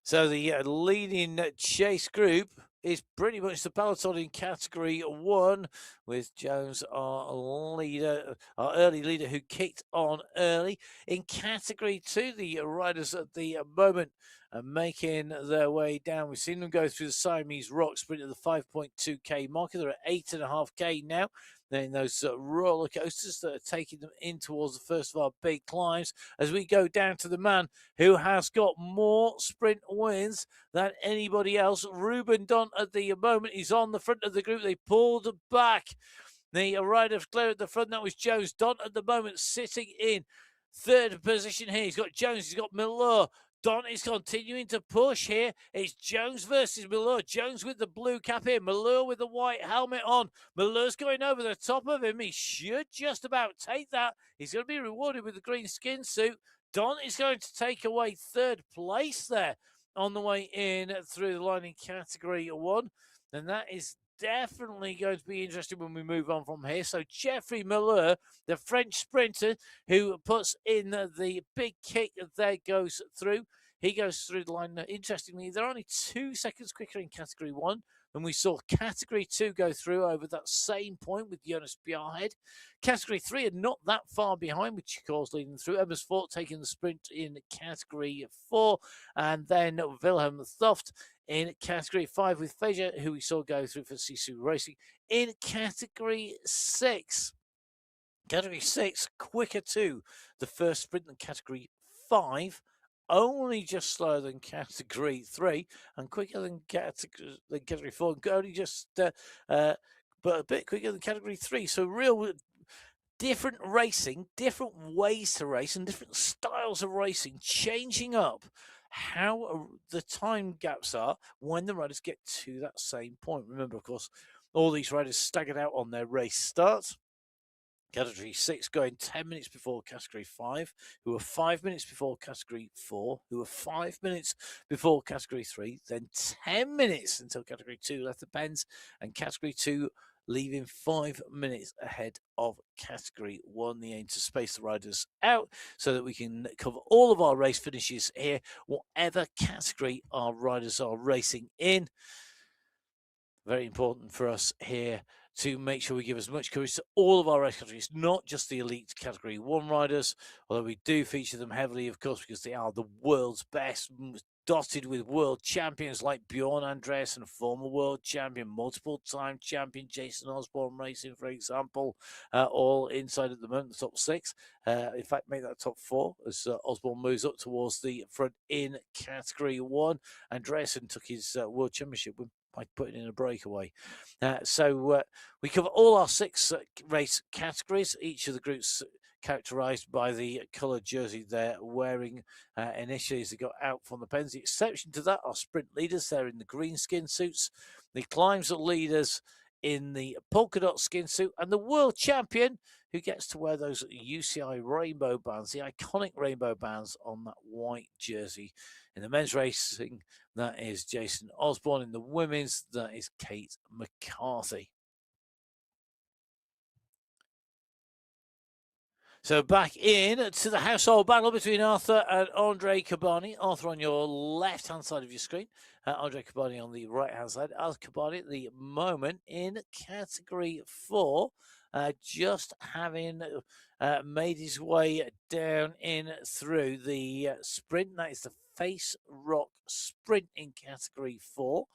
So the leading chase group is pretty much the peloton in Category 1, with Jones, our early leader, who kicked on early. In Category 2, the riders at the moment making their way down. We've seen them go through the Siamese Rock sprint at the 5.2k marker. They're at 8.5k now. They're in those roller coasters that are taking them in towards the first of our big climbs as we go down to the man who has got more sprint wins than anybody else. Ruben Dont at the moment. He's on the front of the group. They pulled back. The rider clear at the front. That was Jones. Dont at the moment sitting in third position here. He's got Jones. He's got Miller. Dont is continuing to push here. It's Jones versus Miller. Jones with the blue cap here. Miller with the white helmet on. Miller's going over the top of him. He should just about take that. He's going to be rewarded with the green skin suit. Dont is going to take away third place there on the way in through the line in category 1. And that is definitely going to be interesting when we move on from here. So Geoffrey Miller, the French sprinter who puts in the big kick there, goes through. He goes through the line. Interestingly, they're only 2 seconds quicker in category 1 than we saw category 2 go through over that same point with Jonas Bjarhed. Category 3 are not that far behind, with Chicors leading through. Evers Fort taking the sprint in category 4, and then Wilhelm Thoft in category 5 with Feja, who we saw go through for Sisu Racing in category 6. Category 6, quicker to the first sprint than category 5, only just slower than category 3, and quicker than category 4, only just, but a bit quicker than category 3. So real different racing, different ways to race, and different styles of racing, changing up how the time gaps are when the riders get to that same point. Remember, of course, all these riders staggered out on their race starts. Category 6 going 10 minutes before Category 5, who were 5 minutes before Category 4, who were 5 minutes before Category 3, then 10 minutes until Category 2 left the pens, and Category 2 leaving 5 minutes ahead of Category 1. The aim to space the riders out so that we can cover all of our race finishes here, whatever category our riders are racing in. Very important for us here to make sure we give as much coverage to all of our race categories, not just the elite category 1 riders, although we do feature them heavily, of course, because they are the world's best, dotted with world champions like Bjorn Andreasen, former world champion, multiple time champion Jason Osborne Racing, for example, all inside at the moment, the top 6. In fact, make that top 4 as Osborne moves up towards the front in category 1. Andreasen took his world championship by putting in a breakaway. So we cover all our 6 race categories, each of the groups characterised by the coloured jersey they're wearing initially as they got out from the pens. The exception to that are sprint leaders. They're in the green skin suits. The climbs leaders in the polka dot skin suit, and the world champion who gets to wear those UCI rainbow bands, the iconic rainbow bands on that white jersey. In the men's racing, that is Jason Osborne. In the women's, that is Kate McCarthy. So back in to the household battle between Arthur and Andre Cabani. Arthur on your left-hand side of your screen. Andre Cabani on the right-hand side. Arthur Cabani at the moment in category 4. Just having made his way down in through the sprint. That is the Face Rock Sprint in category 4.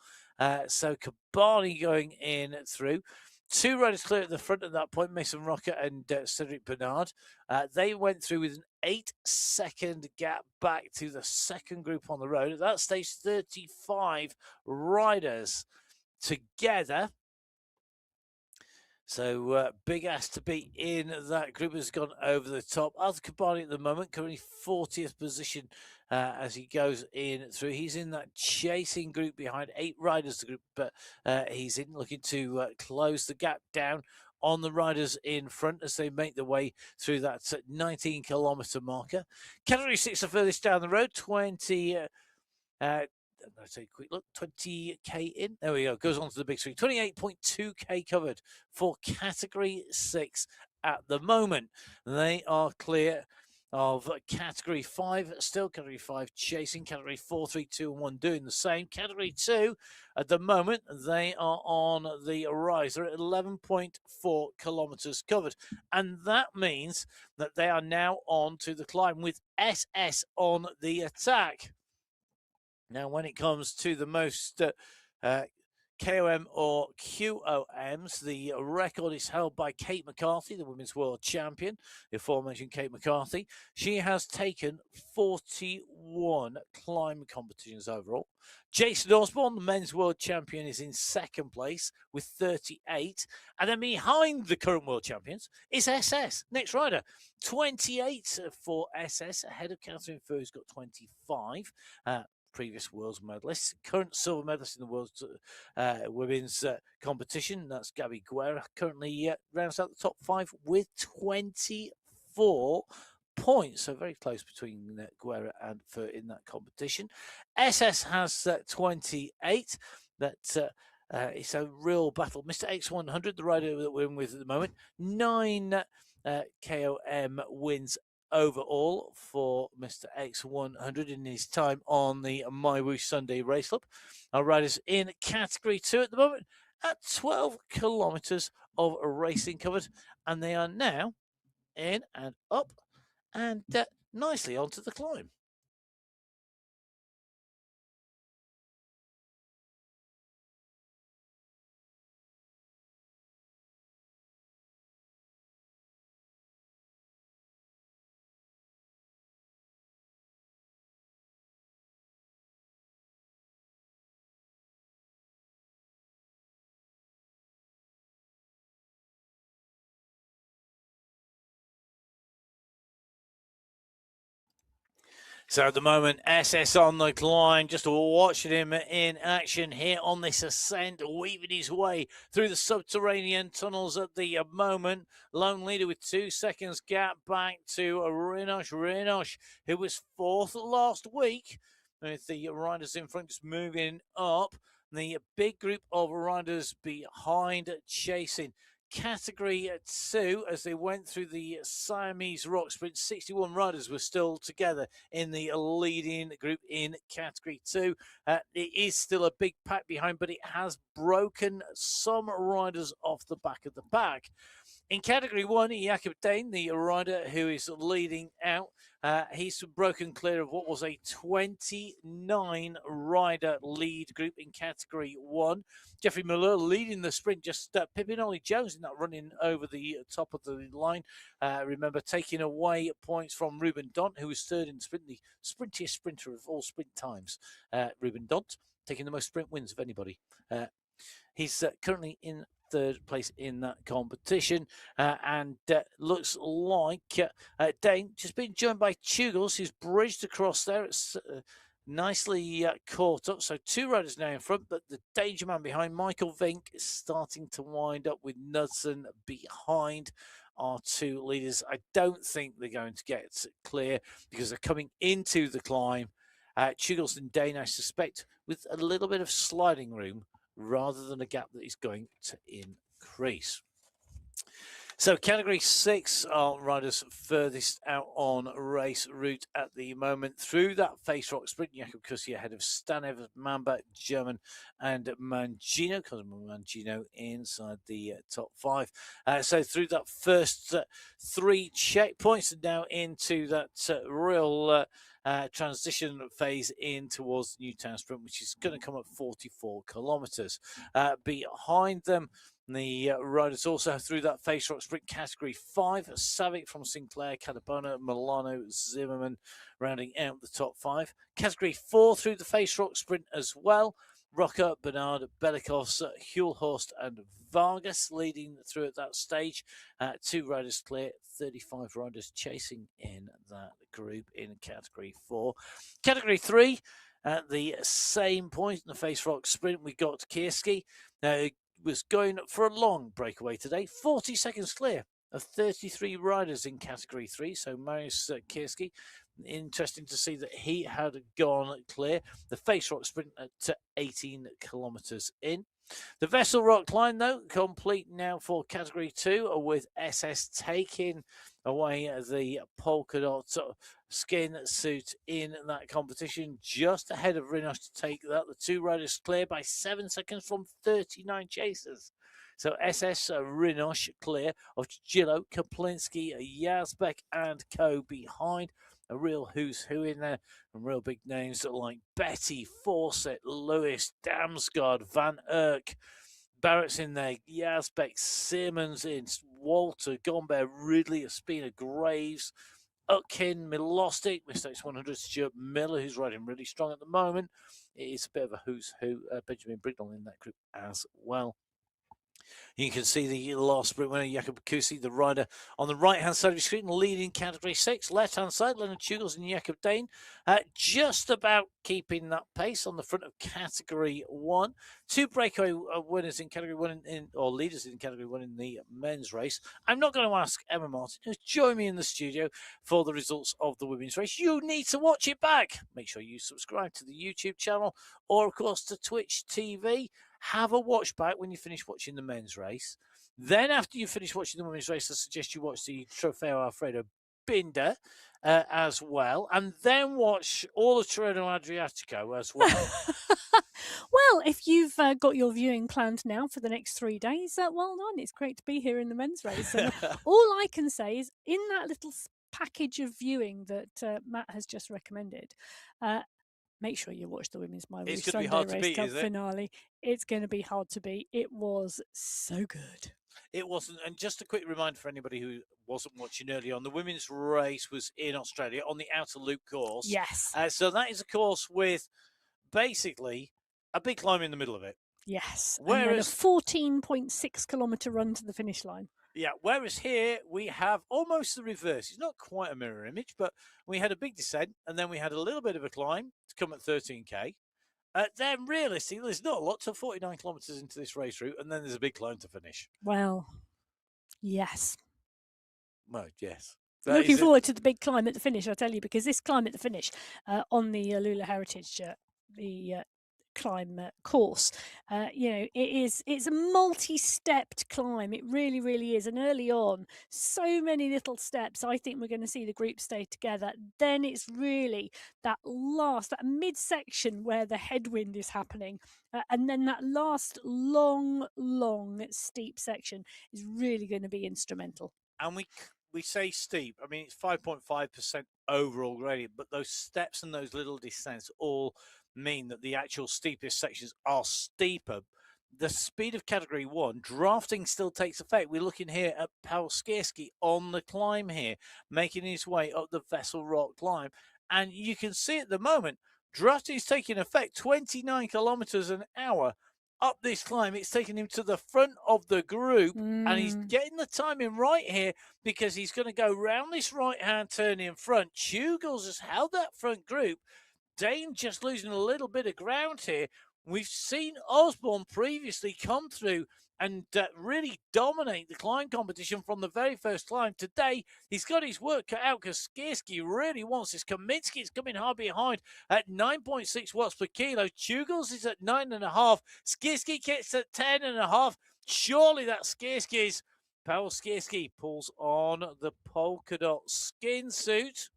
So Cabani going in through. 2 riders clear at the front at that point, Mason Rocker and Cedric Bernard. They went through with an 8-second gap back to the second group on the road. At that stage, 35 riders together. So big ass to be in that group has gone over the top. Arthur Cabani at the moment, currently 40th position as he goes in through. He's in that chasing group behind 8 riders, the group, but he's in looking to close the gap down on the riders in front as they make their way through that 19-kilometre marker. Category 6 are furthest down the road, 20... let's take a quick look. 20k in. There we go. Goes on to the big screen. 28.2k covered for category 6 at the moment. They are clear of category 5. Still category 5 chasing. Category 4, 3, 2, and 1 doing the same. Category 2 at the moment, they are on the rise. They're at 11.4 kilometers covered. And that means that they are now on to the climb with SS on the attack. Now, when it comes to the most KOM or QOMs, the record is held by Kate McCarthy, the Women's World Champion, the aforementioned Kate McCarthy. She has taken 41 climb competitions overall. Jason Osborne, the Men's World Champion, is in second place with 38. And then behind the current World Champions is SS, next rider. 28 for SS, ahead of Catherine Furr, who's got 25. Previous world's medalists, current silver medalist in the world's women's competition. That's Gabby Guerra. Currently rounds out the top 5 with 24 points. So very close between Guerra and Fur in that competition. SS has 28. It's a real battle. Mr. X100, the rider that we're in with at the moment, 9 KOM wins overall for Mr. X100 in his time on the MyWhoosh Sunday Race Club. Our riders in Category 2 at the moment at 12 kilometres of racing covered, and they are now in and up and nicely onto the climb. So at the moment, SS on the climb, just watching him in action here on this ascent, weaving his way through the subterranean tunnels at the moment. Lone leader with 2 seconds gap back to Rinosh, who was 4th last week, with the riders in front just moving up. The big group of riders behind chasing. Category 2, as they went through the Siamese Rock Sprint, 61 riders were still together in the leading group in Category 2. It is still a big pack behind, but it has broken some riders off the back of the pack. In Category 1, Jakob Dane, the rider who is leading out, he's broken clear of what was a 29-rider lead group in Category 1. Jeffrey Muller leading the sprint, just pipping Ollie Jones in that running over the top of the line. Remember, taking away points from Ruben Dont, who was third in the sprint, the sprintiest sprinter of all sprint times. Ruben Dont taking the most sprint wins of anybody. He's currently in third place in that competition, and looks like Dane just being joined by Tugels, who's bridged across there. It's nicely caught up. So 2 riders now in front, but the danger man behind, Michael Vink, is starting to wind up with Knudsen behind our 2 leaders. I don't think they're going to get clear because they're coming into the climb. Tugels and Dane, I suspect, with a little bit of sliding room rather than a gap that is going to increase. So Category 6 are riders furthest out on race route at the moment through that face rock sprint. Jakob Kussi ahead of Stanev, Mamba, German and Mangino. Cosmo Mangino inside the top 5. So through that first 3 checkpoints and now into that real transition phase in towards the Newtown Sprint, which is going to come at 44 kilometres. Behind them, the riders also through that face rock sprint. Category 5, Savic from Sinclair, Cadabona, Milano, Zimmerman rounding out the top 5. Category 4 through the face rock sprint as well. Rocker, Bernard, Belikovs, Hulhorst and Vargas leading through at that stage. 2 riders clear, 35 riders chasing in that group in Category 4. Category 3, at the same point in the face rock sprint, we got Kierski. Was going for a long breakaway today, 40 seconds clear of 33 riders in Category 3. So Marius Kierski, interesting to see that he had gone clear. The face rock sprint at 18 kilometres in. The Vessel Rock climb, though, complete now for Category 2, with SS taking away the polka dot skin suit in that competition, just ahead of Rinosh to take that. The 2 riders clear by 7 seconds from 39 chasers. So SS Rinosh clear of Gillo, Kaplinski, Yazbek and Co behind. a real who's who in there, and real big names like Betty, Fawcett, Lewis, Damsgaard, Van Erck. Barrett's in there, Yazbek, Simmons in, Walter, Gombert, Ridley, Espina, Graves, Utkin, Milostic, Mistakes 100, Stuart Miller, who's riding really strong at the moment. It is a bit of a who's who. Benjamin Brignall in that group as well. You can see the last sprint winner, Jakob Kusi, the rider on the right-hand side of your screen, leading category 6. Left-hand side, Leonard Chugels and Jakob Dane, just about keeping that pace on the front of category 1. 2 breakaway winners in category 1, or leaders in category 1 in the men's race. I'm not going to ask Emma Martin, who's joined me in the studio for the results of the women's race. You need to watch it back. Make sure you subscribe to the YouTube channel, or, of course, to Twitch TV. Have a watch back when you finish watching the men's race. Then, after you finish watching the women's race, I suggest you watch the Trofeo Alfredo Binder as well, and then watch all of Tirreno Adriatico as well. Well, if you've got your viewing planned now for the next 3 days, well done. It's great to be here in the men's race. And all I can say is, in that little package of viewing that Matt has just recommended, make sure you watch the women's MyWhoosh Sunday Race Cup finale. It's going to be hard to beat. It was so good. It wasn't. And just a quick reminder for anybody who wasn't watching earlier on, the women's race was in Australia on the Outer Loop course. Yes. So that is a course with basically a big climb in the middle of it. Yes. Whereas, and then a 14.6 kilometre run to the finish line. Yeah, whereas here we have almost the reverse. It's not quite a mirror image, but we had a big descent, and then we had a little bit of a climb to come at 13k. Then realistically, there's not a lot to 49 kilometres into this race route, and then there's a big climb to finish. Well, yes. Well, yes. Looking forward to the big climb at the finish, I tell you, because this climb at the finish on the Lula Heritage, the climb course, it's a multi-stepped climb. It really, really is. And early on, so many little steps. I think we're going to see the group stay together. Then it's really that midsection where the headwind is happening, and then that last long steep section is really going to be instrumental. And we say steep. I mean, it's 5.5% overall gradient, but those steps and those little descents all mean that the actual steepest sections are steeper. The speed of category 1, drafting still takes effect. We're looking here at Paweł Skierski on the climb here, making his way up the Vessel Rock climb. And you can see at the moment, drafting is taking effect, 29 kilometers an hour up this climb. It's taking him to the front of the group, and he's getting the timing right here because he's going to go round this right-hand turn in front. Chugels has held that front group. Dane just losing a little bit of ground here. We've seen Osborne previously come through and really dominate the climb competition from the very first climb. Today, he's got his work cut out because Skierski really wants this. Kaminski's coming hard behind at 9.6 watts per kilo. Chugels is at 9.5. Skierski gets at 10.5. Surely that Skierski's. Paweł Skierski pulls on the polka dot skin suit.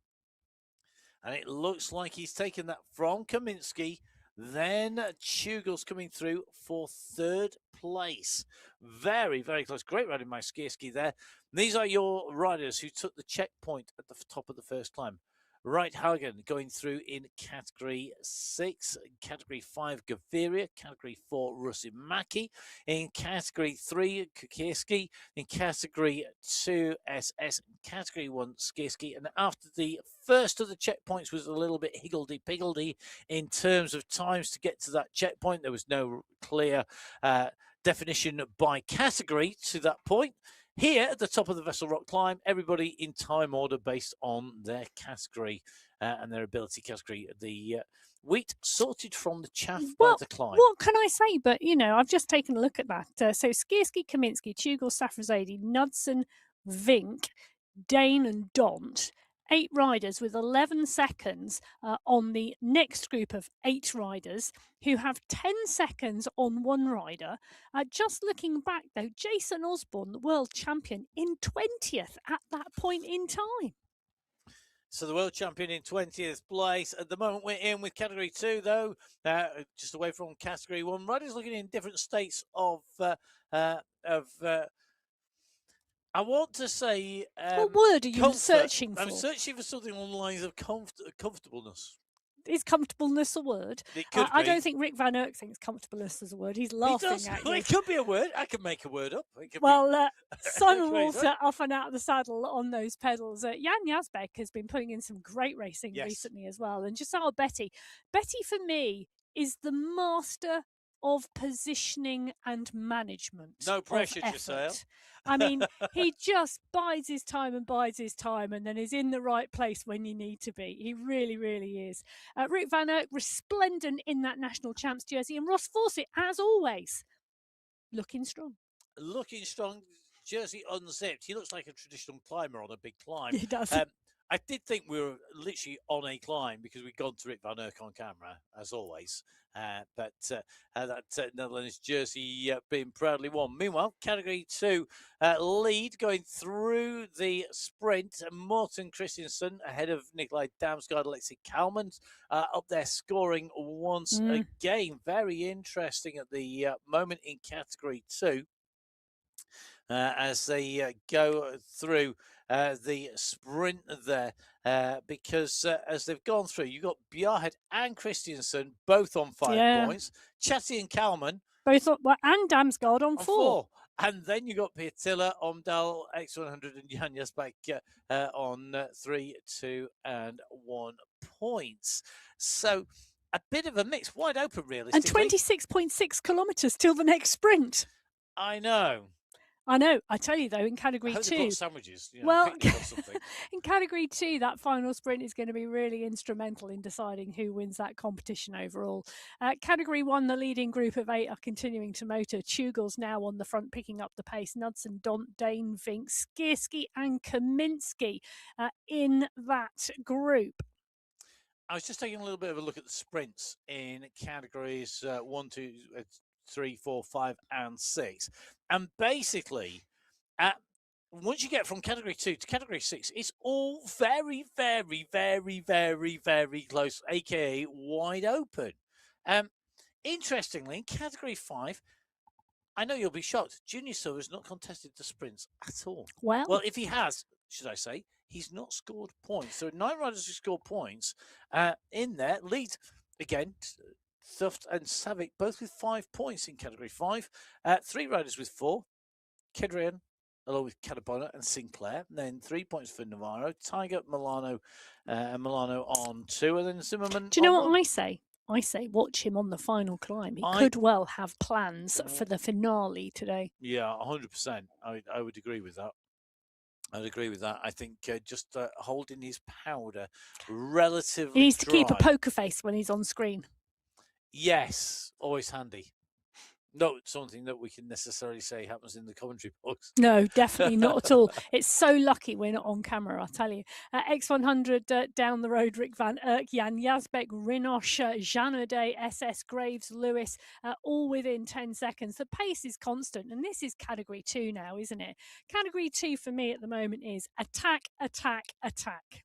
And it looks like he's taken that from Kaminski. Then Chugels coming through for 3rd place. Very, very close. Great riding by Skierski there. These are your riders who took the checkpoint at the top of the first climb. Right, Hagen going through in category 6, category 5, Gaviria, category 4, Rusimaki, in category 3, Kukierski, in category 2, SS, in category 1, Skierski. And after the first of the checkpoints was a little bit higgledy-piggledy in terms of times to get to that checkpoint, there was no clear definition by category to that point. Here at the top of the Vessel Rock climb, everybody in time order based on their category and their ability category. The wheat sorted from the chaff by the climb. What can I say? But, I've just taken a look at that. So Skierski, Kaminski, Chugels, Safrazadi, Knudsen, Vink, Dane and Dont. 8 riders with 11 seconds on the next group of 8 riders who have 10 seconds on one rider. Just looking back, though, Jason Osborne, the world champion, in 20th at that point in time. So the world champion in 20th place. At the moment, we're in with category 2, though, just away from category 1. Riders looking in different states of I want to say. What word are you comfort. searching for? I'm searching for something along the lines of comfortableness. Is comfortableness a word? It could I be. don't think Rick Van Erck thinks comfortableness is a word. He's He laughing does. at you. It could be a word. I can make a word up. It could Well, be... Simon Crazy, Walter off and out of the saddle on those pedals. Jan Yazbek has been putting in some great racing Yes. recently as well. And just Betty. Betty, for me, is the master of positioning and management. No pressure, of Giselle. effort. I mean, he just bides his time and then is in the right place when you need to be. He really, really is. Rick Van Erck, resplendent in that national champs jersey. And Ross Fawcett, as always, looking strong. Looking strong, jersey unzipped. He looks like a traditional climber on a big climb. He does. I did think we were literally on a climb because we'd gone to Rick Van Erck on camera, as always. But that Netherlands jersey being proudly won. Meanwhile, Category 2 lead going through the sprint. Morten Christensen ahead of Nikolai Damsgaard, Alexei Kalman up there scoring once again. Very interesting at the moment in Category 2. As they go through the sprint there, because as they've gone through, you've got Bjarhed and Christiansen both on 5 points. Chatty and Kalman both on, and Damsgaard on 4. And then you got Pirtilla, Omdal, X100, and Jan Jasbak on 3, 2, and 1 points. So a bit of a mix, wide open, realistically. And 26.6 kilometres till the next sprint. I know. I tell you though, in Category 2, sandwiches. Well, in Category 2, that final sprint is going to be really instrumental in deciding who wins that competition overall. Category 1, the leading group of 8 are continuing to motor. Tugel's now on the front, picking up the pace. Knudsen, Dont, Dane, Vink, Skierski, and Kaminski in that group. I was just taking a little bit of a look at the sprints in categories 1, 2, 3, 4, 5, and 6. And basically, once you get from category 2 to category 6, it's all very, very, very, very, very close, aka wide open. Interestingly, in category 5, I know you'll be shocked. Junior Silver has not contested the sprints at all. Well, if he has, should I say, he's not scored points. There are 9 riders who scored points in there. Lead, again, Thuft and Savic, both with 5 points in Category 5. 3 riders with 4. Kedrian, along with Cadabona and Sinclair. And then 3 points for Navarro. Tiger, Milano, and Milano on 2. And then Zimmerman. Do you know what I say? I say watch him on the final climb. He could well have plans for the finale today. Yeah, 100%. I would agree with that. I think just holding his powder relatively He needs to dry. keep a poker face when he's on screen. Yes, always handy. Not something that we can necessarily say happens in the commentary box. No, definitely not at all. It's so lucky we're not on camera, I'll tell you. X100 down the road, Rick Van Erck, Jan Yazbek, Rinosh, Jean O'Day, SS, Graves, Lewis, all within 10 seconds. The pace is constant, and this is Category 2 now, isn't it? Category 2 for me at the moment is attack, attack, attack.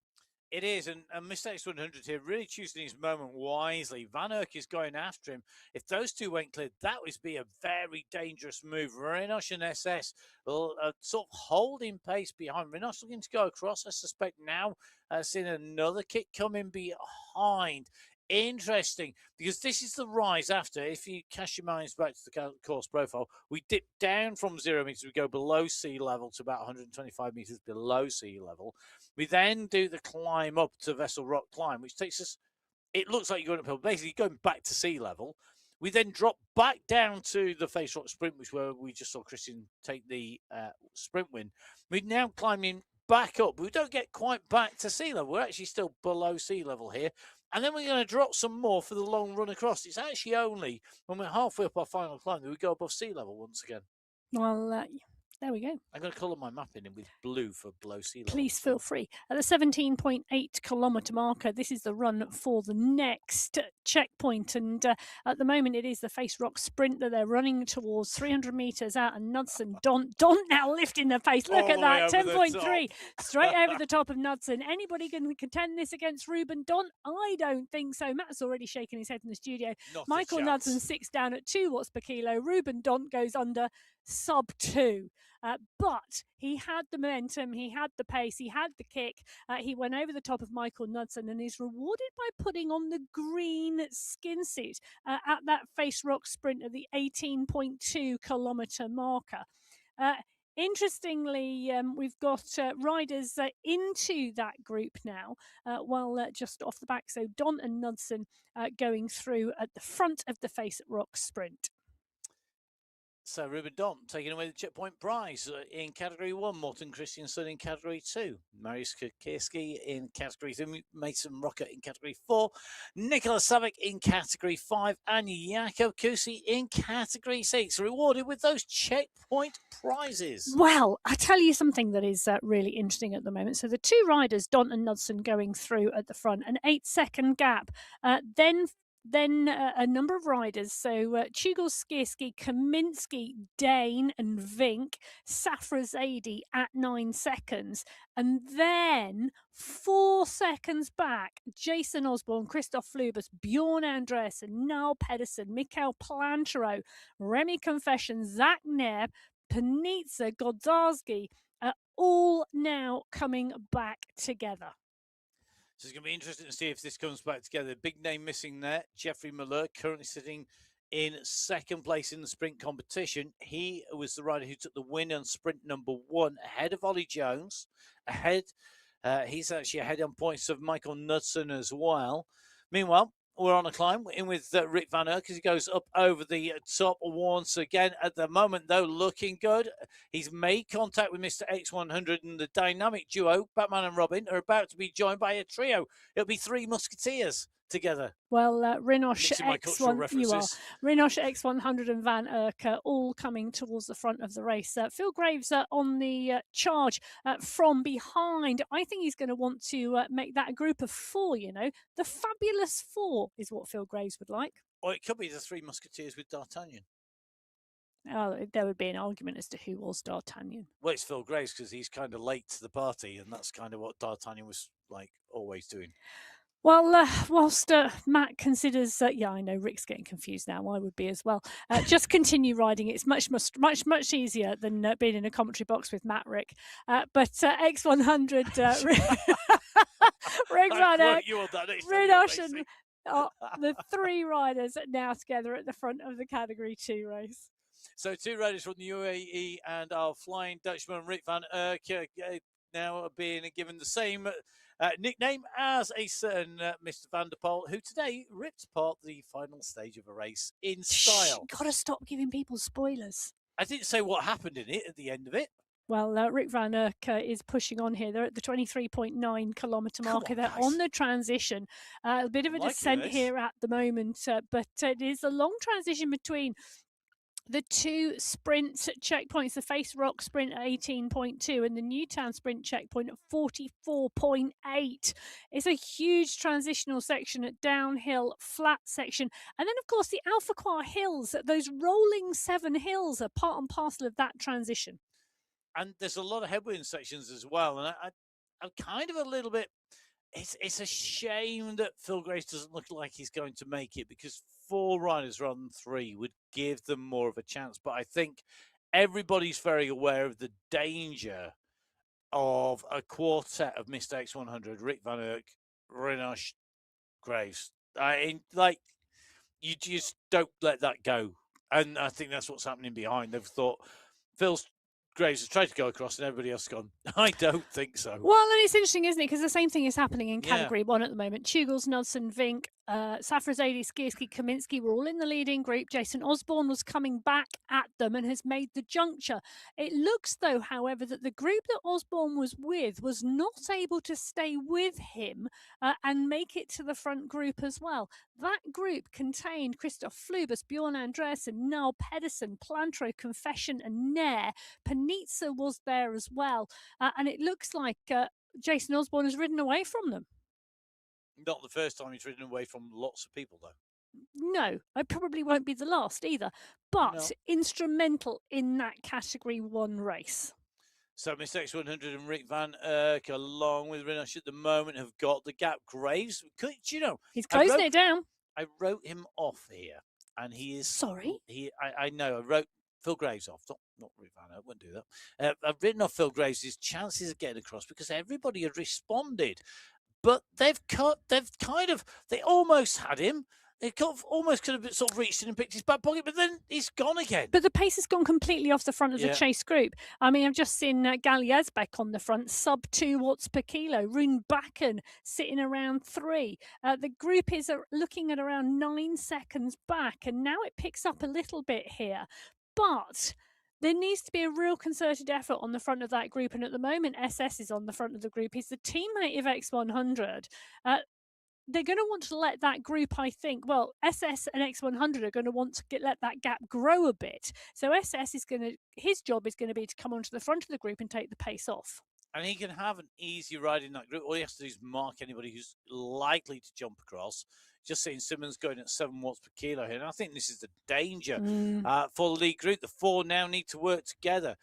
It is, and Mr. X100 here really choosing his moment wisely. Van Erck is going after him. If those two went clear, that would be a very dangerous move. Rinosh and SS will sort of holding pace behind. Rinosh looking to go across, I suspect now, seeing another kick coming behind. Interesting, because this is the rise after. If you cast your minds back to the course profile, we dip down from 0 meters, we go below sea level to about 125 meters below sea level. We then do the climb up to Vessel Rock Climb, which takes us, it looks like you're going uphill, basically going back to sea level. We then drop back down to the Face Rock Sprint, which where we just saw Christian take the sprint win. We're now climbing back up. We don't get quite back to sea level. We're actually still below sea level here. And then we're going to drop some more for the long run across. It's actually only when we're halfway up our final climb that we go above sea level once again. Well, there we go. I'm going to colour my map in with blue for below sea level. Please feel free. At the 17.8 kilometre marker, this is the run for the next checkpoint. And at the moment, it is the Face Rock Sprint that they're running towards 300 metres out. And Knudsen, Dont now lifting the pace. Look at that, 10.3. Straight over the top of Knudsen. Anybody can contend this against Ruben Dont? I don't think so. Matt's already shaking his head in the studio. Michael Knudsen 6 down at 2 watts per kilo. Ruben Dont goes under sub 2. but he had the momentum, he had the pace, he had the kick. He went over the top of Michael Knudsen and is rewarded by putting on the green skin suit at that face rock sprint at the 18.2 kilometre marker. Interestingly, we've got riders into that group now, just off the back. So Don and Knudsen going through at the front of the face rock sprint. So Ruben Don taking away the checkpoint prize in Category 1, Morten Christiansen in Category 2, Marius Kierski in Category 3, Mason Rocker in Category 4, Nicholas Savick in Category 5, and Jakob Kusi in Category 6, rewarded with those checkpoint prizes. Well, I tell you something that is really interesting at the moment. So the two riders, Don and Knudsen, going through at the front, an 8-second gap, then a number of riders, so Chugol, Skierski, Kaminsky, Dane and Vink, Safrazadi at 9 seconds. And then 4 seconds back, Jason Osborne, Christoph Flubers, Bjorn Andresen, Niall Pedersen, Mikhail Plantero, Remy Confession, Zach Neb, Panitza, Godzarsky, all now coming back together. So it's going to be interesting to see if this comes back together. Big name missing there. Jeffrey Muller, currently sitting in second place in the sprint competition. He was the rider who took the win on sprint number 1 ahead of Ollie Jones. He's actually ahead on points of Michael Knudsen as well. Meanwhile, we're on a climb in with Rick Van Erck as he goes up over the top once again. At the moment, though, looking good. He's made contact with Mr. X100, and the dynamic duo, Batman and Robin, are about to be joined by a trio. It'll be 3 musketeers together. Well, Rinosh X100 and Van Erck all coming towards the front of the race. Phil Graves on the charge from behind. I think he's going to want to make that a group of 4, you know. The fabulous 4 is what Phil Graves would like. Or it could be the 3 musketeers with D'Artagnan. There would be an argument as to who was D'Artagnan. Well, it's Phil Graves because he's kind of late to the party, and that's kind of what D'Artagnan was like always doing. Well, whilst Matt considers, I know Rick's getting confused now. I would be as well. Just continue riding. It's much easier than being in a commentary box with Matt, Rick. But X100, Rick Van Erck, Rinosh, and the 3 riders now together at the front of the Category 2 race. So 2 riders from the UAE and our Flying Dutchman, Rick Van Erck, now being given the same nickname as a certain Mr. Van der Poel, who today ripped apart the final stage of a race in style. Gotta stop giving people spoilers. I didn't say what happened in it at the end of it. Well, Rick Van Erck is pushing on here. They're at the 23.9 kilometre marker. They're on the transition. A bit of a descent here at the moment, but it is a long transition between the 2 sprint checkpoints, the Face Rock sprint at 18.2 and the Newtown sprint checkpoint at 44.8. It's a huge transitional section at downhill, flat section. And then, of course, the Alpha Hills, those rolling 7 hills are part and parcel of that transition. And there's a lot of headwind sections as well. And I'm kind of a little bit... It's a shame that Phil Grace doesn't look like he's going to make it, because 4 riders rather than 3 would give them more of a chance. But I think everybody's very aware of the danger of a quartet of Mr. X100, Rick Van Erck, Rinosh, Graves. You just don't let that go. And I think that's what's happening behind. They've thought Graves has tried to go across and everybody else has gone, I don't think so. Well, and it's interesting, isn't it? Because the same thing is happening in Category 1 at the moment. Chugals, Knudsen, Vink, Safrazadi, Skierski, Kaminsky were all in the leading group. Jason Osborne was coming back at them and has made the juncture. It looks, though, however, that the group that Osborne was with was not able to stay with him and make it to the front group as well. That group contained Christoph Flubers, Bjorn Andresen, Niall Pedersen, Plantero, Confession and Nair. Panitza was there as well. And it looks like Jason Osborne has ridden away from them. Not the first time he's ridden away from lots of people, though. No, I probably won't be the last either, but instrumental in that Category 1 race. So Mr. X100 and Rick Van Erck, along with Rinosh at the moment, have got the gap. Graves, do you know? He's closing it down. I wrote him off here, and he is... Sorry? I know, I wrote Phil Graves off. Not Rick Van Aert, wouldn't do that. I've written off Phil Graves' chances of getting across because everybody had responded. But they almost had him. They almost could have sort of reached in and picked his back pocket, but then he's gone again. But the pace has gone completely off the front of the chase group. I mean, I've just seen Gal Yazbek on the front, sub 2 watts per kilo. Rune Bakken sitting around 3. The group is looking at around 9 seconds back, and now it picks up a little bit here. But there needs to be a real concerted effort on the front of that group. And at the moment, SS is on the front of the group. He's the teammate of X100. They're going to want to let that group, I think, well, SS and X100 are going to want to let that gap grow a bit. So SS is his job is going to be to come onto the front of the group and take the pace off. And he can have an easy ride in that group. All he has to do is mark anybody who's likely to jump across. Just seeing Simmons going at 7 watts per kilo here. And I think this is the danger for the lead group. The 4 now need to work together.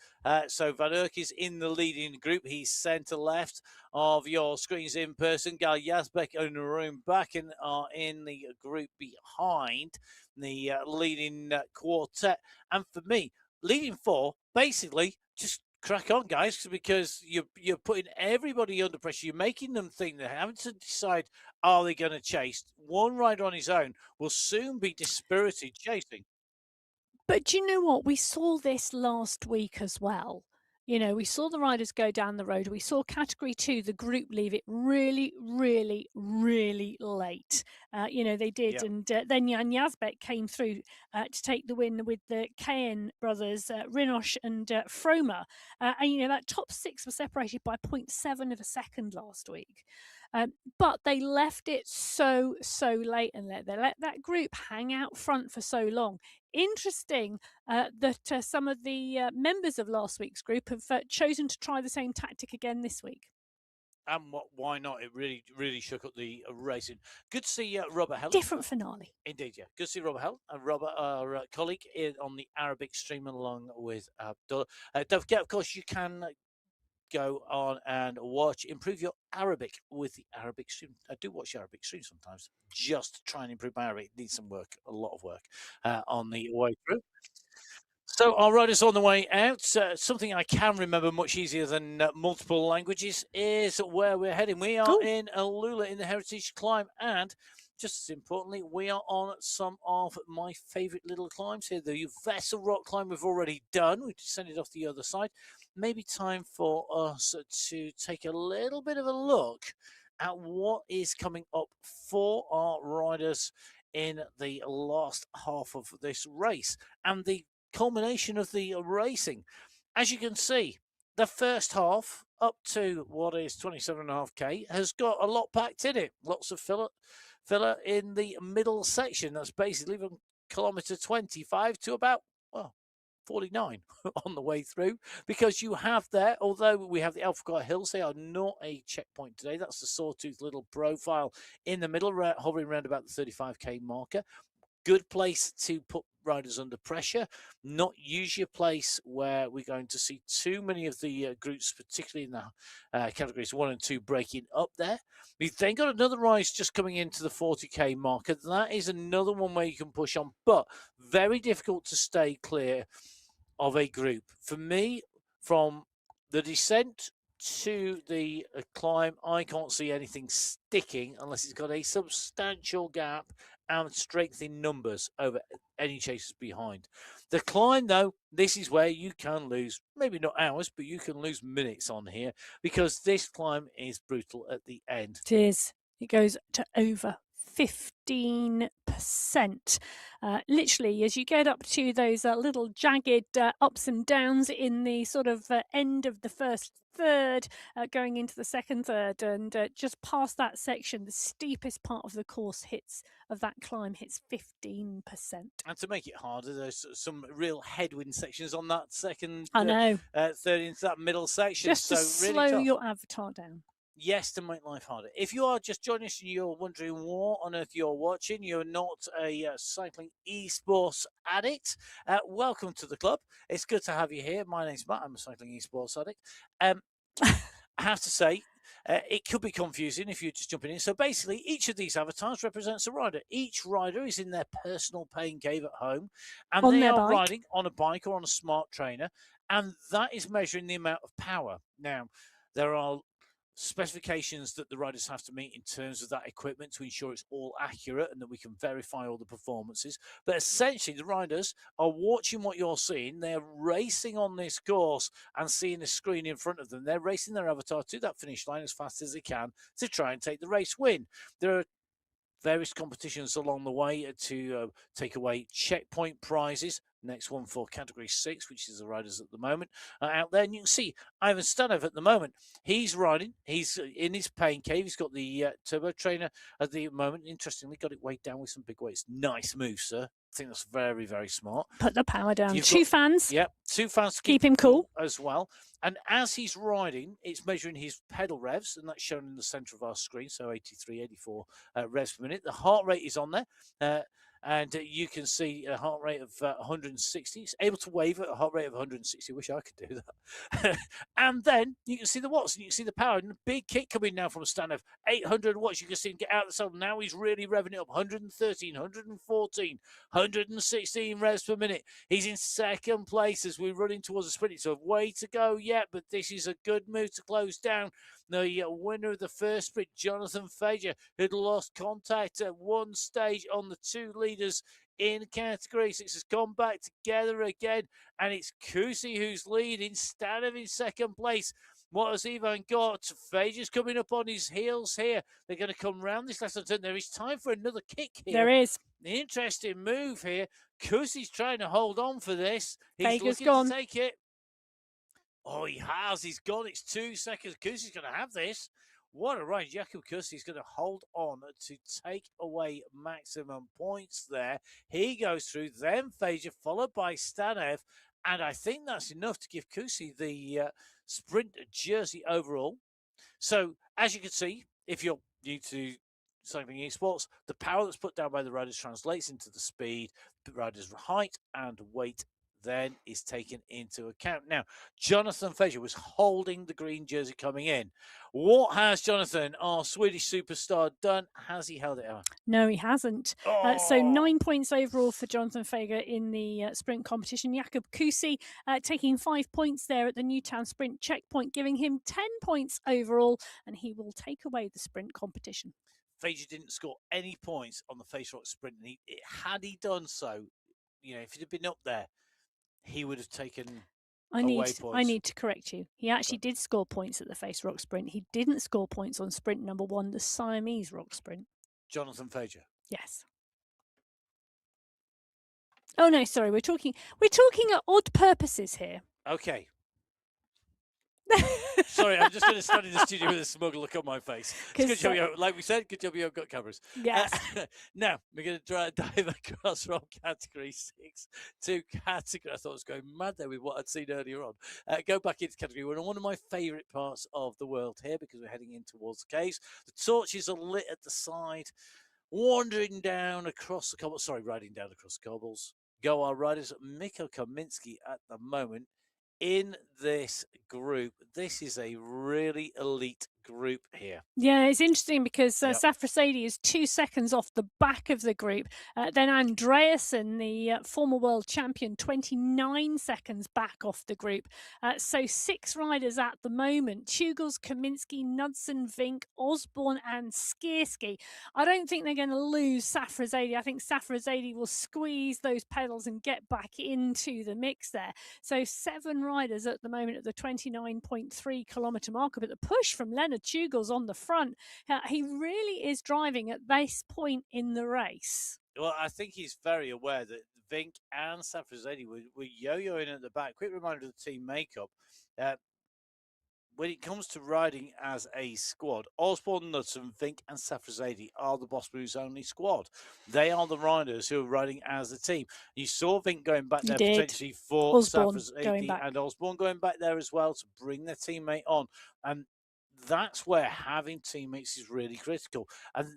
So Van Urk is in the leading group. He's centre left of your screens in person. Gal Yazbek and Rune Bakken are in the group behind the leading quartet. And for me, leading 4, basically, just crack on, guys, because you're putting everybody under pressure. You're making them think they're having to decide, are they going to chase? One rider on his own will soon be dispirited chasing. But do you know what? We saw this last week as well. You know, we saw the riders go down the road. We saw Category 2, the group, leave it really, really, really late. You know, they did. Yep. And then Jan Yazbek came through to take the win with the Kayen brothers, Rinosh and Froma. And, you know, that top 6 was separated by 0.7 of a second last week. But they left it so late and they let that group hang out front for so long. Interesting that some of the members of last week's group have chosen to try the same tactic again this week. And why not? It really shook up the racing. Good to see Robert Hell. Different finale. Indeed, yeah. Good to see Robert Hell and Robert, our colleague, on the Arabic stream along with Abdullah. Don't forget, of course, you can go on and improve your Arabic with the Arabic stream. I do watch Arabic stream sometimes just to try and improve my Arabic. It needs some work, a lot of work on the way through. So our riders on the way out. Something I can remember much easier than multiple languages is where we're heading. We are in Alula in the Heritage Climb, and just as importantly, we are on some of my favourite little climbs here. The Vessel Rock climb we've already done. We descended off the other side. Maybe time for us to take a little bit of a look at what is coming up for our riders in the last half of this race and the culmination of the racing. As you can see, the first half up to what is 27.5k has got a lot packed in it. Lots of filler in the middle section. That's basically from kilometre 25 to about, 49 on the way through, because you have there, although we have the Alpha Hills, they are not a checkpoint today. That's the sawtooth little profile in the middle, hovering around about the 35k marker. Good place to put riders under pressure, not usually a place where we're going to see too many of the groups, particularly in the categories 1 and 2, breaking up there. We've then got another rise just coming into the 40k marker. That is another one where you can push on, but very difficult to stay clear of a group. For me, from the descent to the climb, I can't see anything sticking unless it's got a substantial gap and strength in numbers over any chasers behind. The climb, though, this is where you can lose, maybe not hours, but you can lose minutes on here, because this climb is brutal at the end. It is. It goes to over 15%. Literally, as you get up to those little jagged ups and downs in the sort of end of the first third, going into the second third, and just past that section, the steepest part of the course of that climb hits 15%. And to make it harder, there's some real headwind sections on that second, I know, third into that middle section. Just to really slow your avatar down. Yes, to make life harder. If you are just joining us and you're wondering what on earth you're watching, you're not a cycling esports addict, welcome to the club. It's good to have you here. My name's Matt. I'm a cycling esports addict. I have to say, it could be confusing if you're just jumping in. So basically, each of these avatars represents a rider. Each rider is in their personal pain cave at home, and On they their are bike. riding on a bike or on a smart trainer, and that is measuring the amount of power. Now, there are specifications that the riders have to meet in terms of that equipment to ensure it's all accurate and that we can verify all the performances. But essentially, the riders are watching what you're seeing. They're racing on this course and seeing the screen in front of them. They're racing their avatar to that finish line as fast as they can to try and take the race win. There are various competitions along the way to take away checkpoint prizes. Next one for category 6, which is the riders at the moment out there. And you can see Ivan Stanov at the moment. He's riding. He's in his pain cave. He's got the turbo trainer at the moment. Interestingly, got it weighed down with some big weights. Nice move, sir. I think that's very, very smart. Put the power down. You've Two got- fans. Yep, 2 fans to Keep him cool. as well. And as he's riding, it's measuring his pedal revs, and that's shown in the center of our screen. So 83, 84 revs per minute. The heart rate is on there. And you can see a heart rate of 160. It's able to wave at a heart rate of 160. I wish I could do that. And then you can see the watts and you can see the power. And a big kick coming now from Stanov. 800 watts. You can see him get out of the saddle. Now he's really revving it up. 113, 114, 116 revs per minute. He's in second place as we're running towards the sprint. It's a way to go yet, but this is a good move to close down. The winner of the first sprint, Jonathan Fager, who'd lost contact at one stage on the 2 leaders in category 6, has gone back together again, and it's Kusi who's leading, Stanov in second place. What has Ivan got? Fager's coming up on his heels here. They're going to come round this last turn. There is time for another kick here. There is. Interesting move here. Kusi's trying to hold on for this. He's Fager's looking gone. to take it. Oh, he has. He's gone. It's 2 seconds. Kusi's going to have this. What a ride. Jakub Kusi's going to hold on to take away maximum points there. He goes through, then Fager, followed by Stanev. And I think that's enough to give Kusi the sprint jersey overall. So, as you can see, if you're new to cycling esports, the power that's put down by the riders translates into the speed, the riders' height and weight then is taken into account. Now, Jonathan Fager was holding the green jersey coming in. What has Jonathan, our Swedish superstar, done? Has he held it out? No, he hasn't. So 9 points overall for Jonathan Fager in the sprint competition. Jakub Kusi taking 5 points there at the Newtown Sprint checkpoint, giving him 10 points overall, and he will take away the sprint competition. Fager didn't score any points on the Face Rock Sprint, and had he done so, if he'd have been up there, he would have taken away points. I need to correct you. He actually did score points at the Face Rock Sprint. He didn't score points on sprint number 1, the Siamese Rock Sprint. Jonathan Fager. Yes. Oh no, sorry. We're talking at odd purposes here. Okay. Sorry, I'm just going to stand in the studio with a smug look on my face. It's good job, like we said, good job you've got cameras. Yes. Now, we're going to dive across from category 6 to category. I thought I was going mad there with what I'd seen earlier on. Go back into category 1. One of my favourite parts of the world here, because we're heading in towards the caves. The torches are lit at the side, wandering down across the cobbles. Sorry, riding down across the cobbles. Go our riders, Mikko Kaminsky at the moment. In this group, this is a really elite group here. Yeah, it's interesting because Safrasadi is 2 seconds off the back of the group. Then Andreasen, the former world champion, 29 seconds back off the group. So 6 riders at the moment: Tugels, Kaminsky, Knudsen, Vink, Osborne and Skierski. I don't think they're going to lose Safrasadi. I think Safrasadi will squeeze those pedals and get back into the mix there. So 7 riders at the moment at the 29.3 kilometre marker, but the push from Leonard Tugels on the front, he really is driving at this point in the race. Well, I think he's very aware that Vink and Safrasadi were yo-yoing at the back. Quick reminder of the team makeup. When it comes to riding as a squad, Osborne, Knudsen, Vink and Safrasadi are the Boss Blues only squad. They are the riders who are riding as a team. You saw Vink going back there potentially for Safrasadi and Osborne going back there as well to bring their teammate on. And that's where having teammates is really critical. And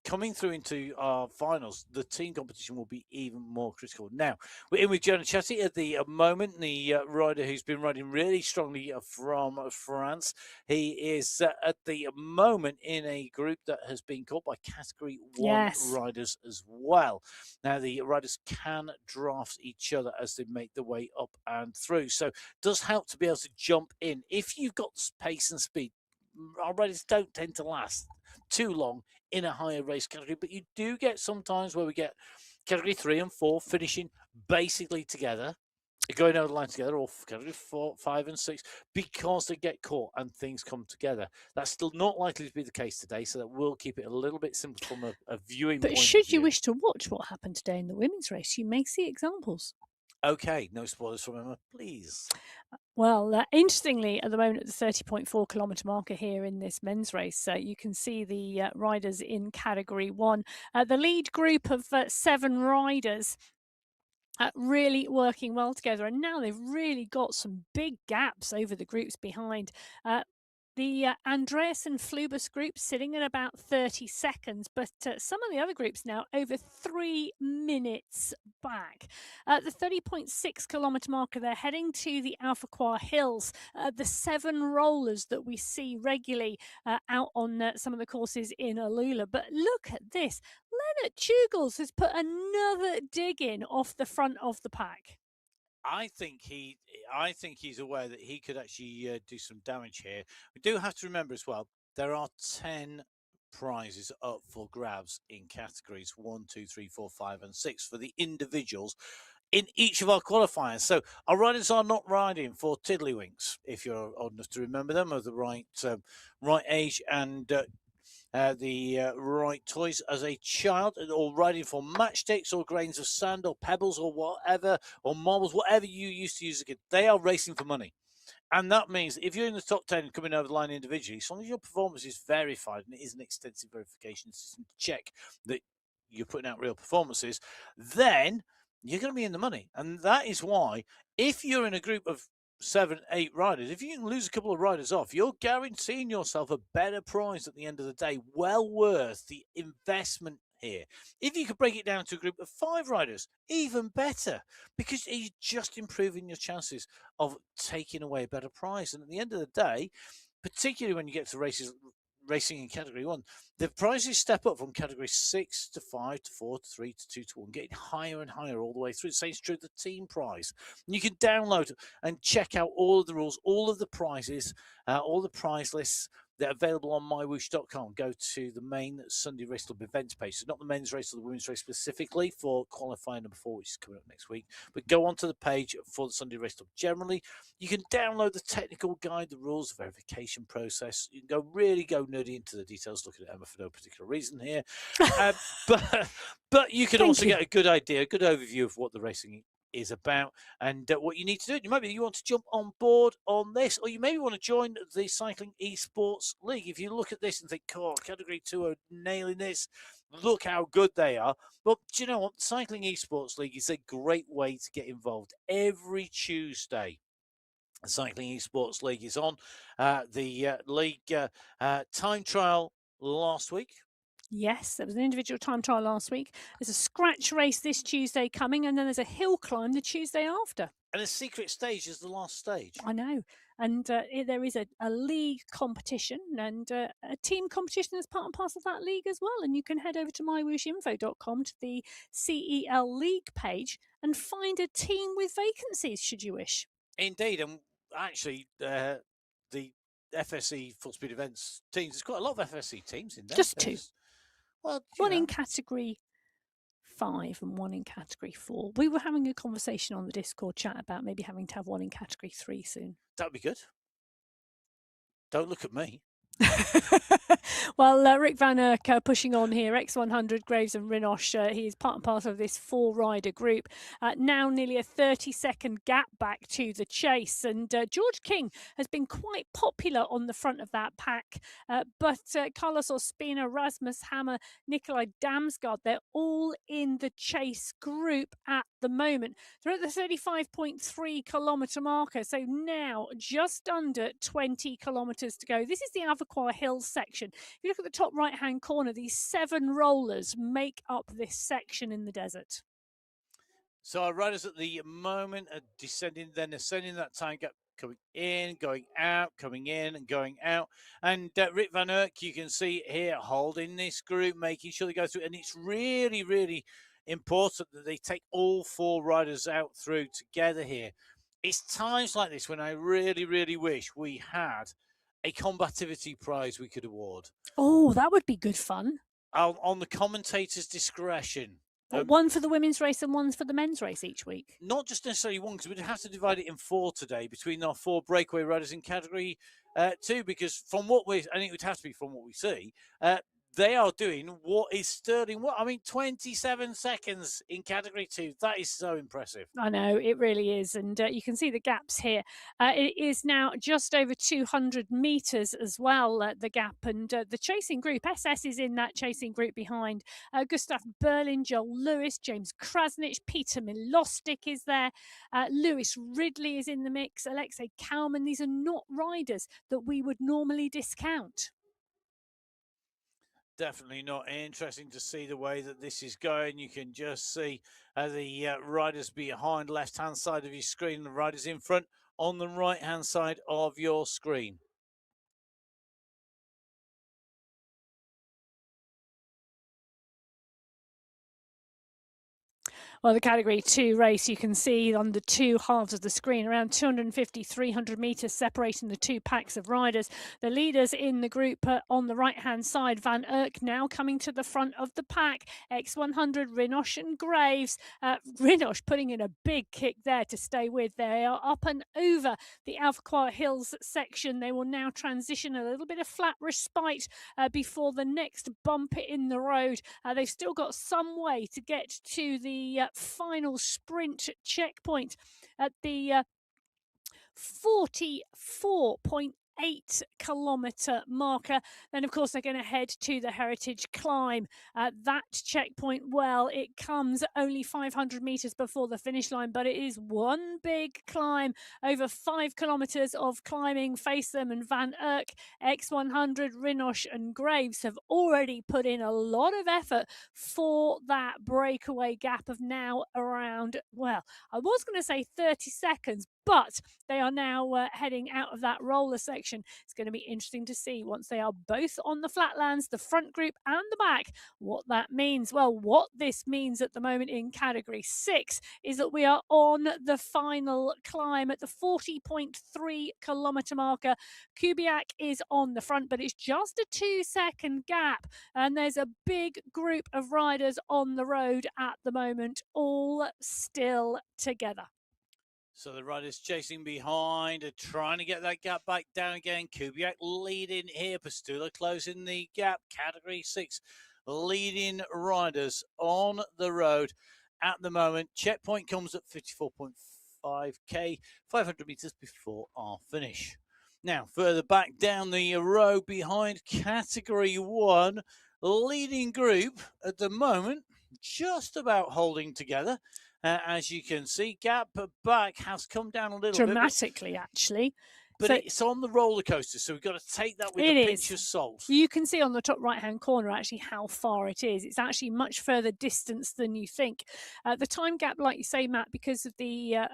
coming through into our finals, the team competition will be even more critical. Now, we're in with Jonah Chatty at the moment, the rider who's been riding really strongly from France. He is at the moment in a group that has been caught by Category 1 Yes. riders as well. Now, the riders can draft each other as they make their way up and through. So, it does help to be able to jump in. If you've got pace and speed, our riders don't tend to last too long in a higher race category, but you do get sometimes where we get category 3 and 4 finishing basically together, going over the line together, or category 4, 5, and 6, because they get caught and things come together. That's still not likely to be the case today, so that will keep it a little bit simple from a viewing But point of should you view. wish to watch what happened today in the women's race, you may see examples. Okay, no spoilers from Emma, please. Well, interestingly, at the moment, at the 30.4 kilometre marker here in this men's race, you can see the riders in Category 1. The lead group of 7 riders really working well together, and now they've really got some big gaps over the groups behind. The Andreas and Flubus group sitting at about 30 seconds, but some of the other groups now over 3 minutes back. The 30.6 kilometre marker, they're heading to the Alpha Hills, the 7 rollers that we see regularly out on some of the courses in Alula. But look at this. Leonard Jugels has put another dig in off the front of the pack. I think he's aware that he could actually do some damage here. We do have to remember as well, there are 10 prizes up for grabs in categories 1, 2, 3, 4, 5, and 6 for the individuals in each of our qualifiers. So our riders are not riding for tiddlywinks, if you're old enough to remember them, of the right age and the right toys as a child, or riding for matchsticks or grains of sand or pebbles or whatever, or marbles, whatever you used to use as a kid. They are racing for money. And that means if you're in the top 10 coming over the line individually, as long as your performance is verified and it is an extensive verification system to check that you're putting out real performances, then you're going to be in the money. And that is why, if you're in a group of 7, 8 riders, if you can lose a couple of riders off, you're guaranteeing yourself a better prize at the end of the day. Well worth the investment here. If you could break it down to a group of 5 riders, even better, because you're just improving your chances of taking away a better prize. And at the end of the day, particularly when you get to racing in category 1, the prizes step up from category 6 to 5 to 4 to 3 to 2 to 1, getting higher and higher all the way through. The same is true of the team prize. And you can download and check out all of the rules, all of the prizes, all the prize lists. They're available on MyWhoosh.com. Go to the main Sunday Race Club events page. So not the men's race or the women's race specifically for qualifying number 4, which is coming up next week, but go onto the page for the Sunday Race Club generally. You can download the technical guide, the rules, the verification process. You can really go nerdy into the details, looking at Emma for no particular reason here. But you can also get a good idea, a good overview of what the racing is about and what you need to do. Maybe you want to jump on board on this, or you maybe want to join the Cycling Esports League. If you look at this and think, oh, Category 2 are nailing this, look how good they are. But do you know what? The Cycling Esports League is a great way to get involved. Every Tuesday, the Cycling Esports League is on. The league time trial last week. Yes, there was an individual time trial last week. There's a scratch race this Tuesday coming, and then there's a hill climb the Tuesday after. And a secret stage is the last stage. I know. And there is a league competition and a team competition as part and parcel of that league as well. And you can head over to mywhooshinfo.com to the CEL League page and find a team with vacancies, should you wish. Indeed. And actually, the FSE Full Speed Events teams, there's quite a lot of FSE teams in there. Just 2. Well, one in category 5 and one in category 4. We were having a conversation on the Discord chat about maybe having to have one in category 3 soon. That'd be good. Don't look at me. Well, Rick Van Erck pushing on here, X100, Graves and Rinosh. He is part and parcel of this 4-rider group. Now nearly a 30-second gap back to the chase. And George King has been quite popular on the front of that pack. But Carlos Ospina, Rasmus Hammer, Nikolai Damsgaard, they're all in the chase group at the moment. They're at the 35.3 kilometre marker. So now just under 20 kilometres to go. This is the Alpha Avoquar Hills section. If you look at the top right-hand corner, these 7 rollers make up this section in the desert. So our riders at the moment are descending, then ascending that time gap, coming in, going out, coming in and going out. And Rick Van Erck, you can see here, holding this group, making sure they go through. And it's really, really important that they take all 4 riders out through together here. It's times like this when I really, really wish we had a combativity prize we could award. Oh, that would be good fun. On the commentator's discretion. One for the women's race and one for the men's race each week. Not just necessarily one, because we'd have to divide it in 4 today between our 4 breakaway riders in category 2, because from what I think it would have to be from what we see, they are doing what is sterling. 27 seconds in category 2. That is so impressive. I know, it really is. And you can see the gaps here. It is now just over 200 metres as well, the gap. And the chasing group, SS is in that chasing group behind. Gustav Berlin, Joel Lewis, James Krasnich, Peter Milostic is there. Lewis Ridley is in the mix. Alexei Kalman. These are not riders that we would normally discount. Definitely not. Interesting to see the way that this is going. You can just see the riders behind left hand side of your screen, the riders in front on the right hand side of your screen. Well, the Category 2 race, you can see on the 2 halves of the screen, around 250, 300 metres separating the 2 packs of riders. The leaders in the group on the right-hand side, Van Erck now coming to the front of the pack. X100, Rinosh and Graves. Rinosh putting in a big kick there to stay with. They are up and over the Avoquar Hills section. They will now transition a little bit of flat respite before the next bump in the road. They've still got some way to get to the final sprint checkpoint at the 44.8-kilometre marker. Then, of course, they're going to head to the Heritage Climb. That checkpoint, well, it comes only 500 metres before the finish line, but it is one big climb, over 5 kilometres of climbing. Face them and Van Erck, X100, Rinosh and Graves have already put in a lot of effort for that breakaway gap of now around, well, I was going to say 30 seconds, but they are now heading out of that roller section. It's going to be interesting to see once they are both on the flatlands, the front group and the back, what that means. Well, what this means at the moment in Category 6 is that we are on the final climb at the 40.3-kilometre marker. Kubiak is on the front, but it's just a 2-second gap. And there's a big group of riders on the road at the moment, all still together. So the riders chasing behind are trying to get that gap back down again. Kubiak leading here. Pastula closing the gap. Category 6 leading riders on the road at the moment. Checkpoint comes at 54.5k, 500 metres before our finish. Now, further back down the road behind Category 1, leading group at the moment, just about holding together. As you can see, gap back has come down a little dramatically, actually. But so, it's on the roller coaster, so we've got to take that with a pinch of salt. You can see on the top right-hand corner actually how far it is. It's actually much further distance than you think. The time gap, like you say, Matt, because of the, I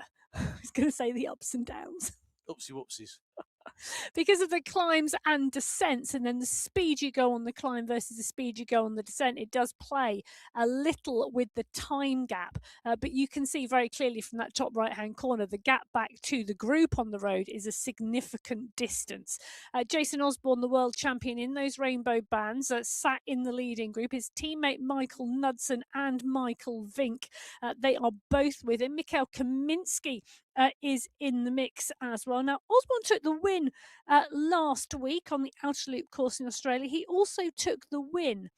was going to say the ups and downs. Oopsie whoopsies. Because of the climbs and descents, and then the speed you go on the climb versus the speed you go on the descent, it does play a little with the time gap. But you can see very clearly from that top right-hand corner, the gap back to the group on the road is a significant distance. Jason Osborne, the world champion in those rainbow bands, sat in the leading group. His teammate Michael Knudsen and Michael Vink, they are both with him. Mikhail Kaminski is in the mix as well. Now, Osborne took the win last week on the Outer Loop course in Australia. He also took the win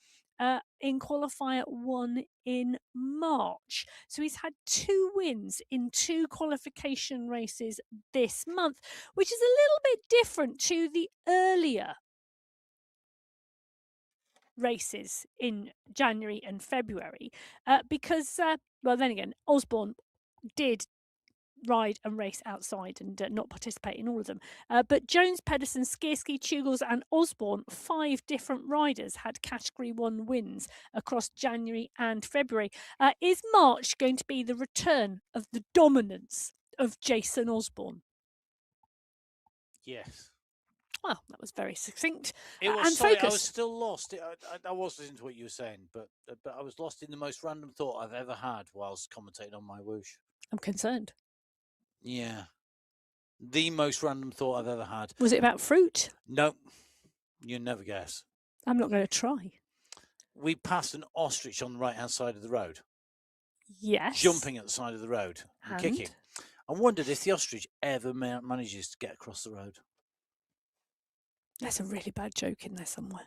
in Qualifier 1 in March. So he's had 2 wins in 2 qualification races this month, which is a little bit different to the earlier races in January and February because, well, then again, Osborne did ride and race outside and not participate in all of them. But Jones, Pedersen, Skierski, Tugels, and Osborne, 5 different riders had Category 1 wins across January and February. Is March going to be the return of the dominance of Jason Osborne? Yes. Well, that was very succinct It was. and Sorry, I focused. was still lost. I was listening to what you were saying, but I was lost in the most random thought I've ever had whilst commentating on MyWhoosh. I'm concerned. Yeah, the most random thought I've ever had. Was it about fruit? No, you never guess. I'm not going to try. We passed an ostrich on the right-hand side of the road, Yes. jumping at the side of the road and kicking. I wondered if the ostrich ever manages to get across the road. There's a really bad joke in there somewhere.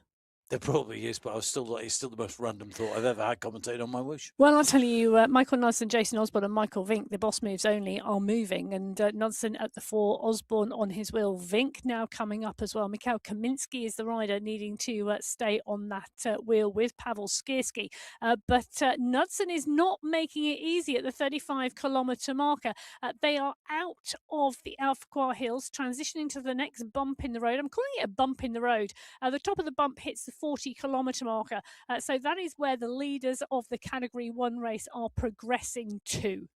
There probably is, but it's still the most random thought I've ever had commentating on MyWhoosh. Well, I'll tell you, Michael Knudsen, Jason Osborne and Michael Vink, the boss moves only, are moving. And Knudsen at the 4, Osborne on his wheel. Vink now coming up as well. Mikhail Kaminsky is the rider needing to stay on that wheel with Pavel Skierski. But Knudsen is not making it easy at the 35-kilometre marker. They are out of the Alpha Hills, transitioning to the next bump in the road. I'm calling it a bump in the road. The top of the bump hits the 40-kilometre marker. So that is where the leaders of the Category 1 race are progressing to.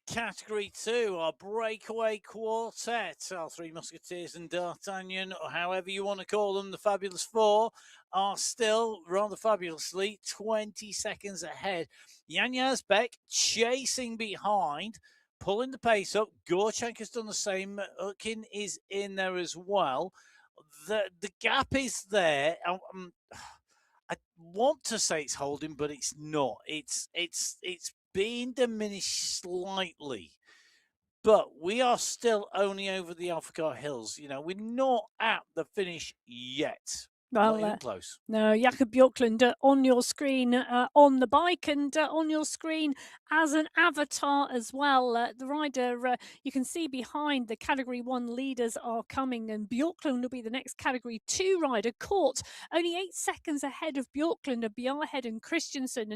Category 2, our breakaway quartet, our 3 Musketeers and D'Artagnan, or however you want to call them, the Fabulous 4, are still rather fabulously 20 seconds ahead. Jan Yazbek chasing behind, pulling the pace up. Gorchank has done the same. Utkin is in there as well. The gap is there. I want to say it's holding, but it's not. It's being diminished slightly, but we are still only over the Alpha Hills. You know, we're not at the finish yet. Well, not even close. No, Jakob Bjorklund on your screen on the bike and on your screen as an avatar as well. The rider you can see behind the Category 1 leaders are coming, and Bjorklund will be the next Category 2 rider, caught only 8 seconds ahead of Bjorklund, Bjarhed and Christensen.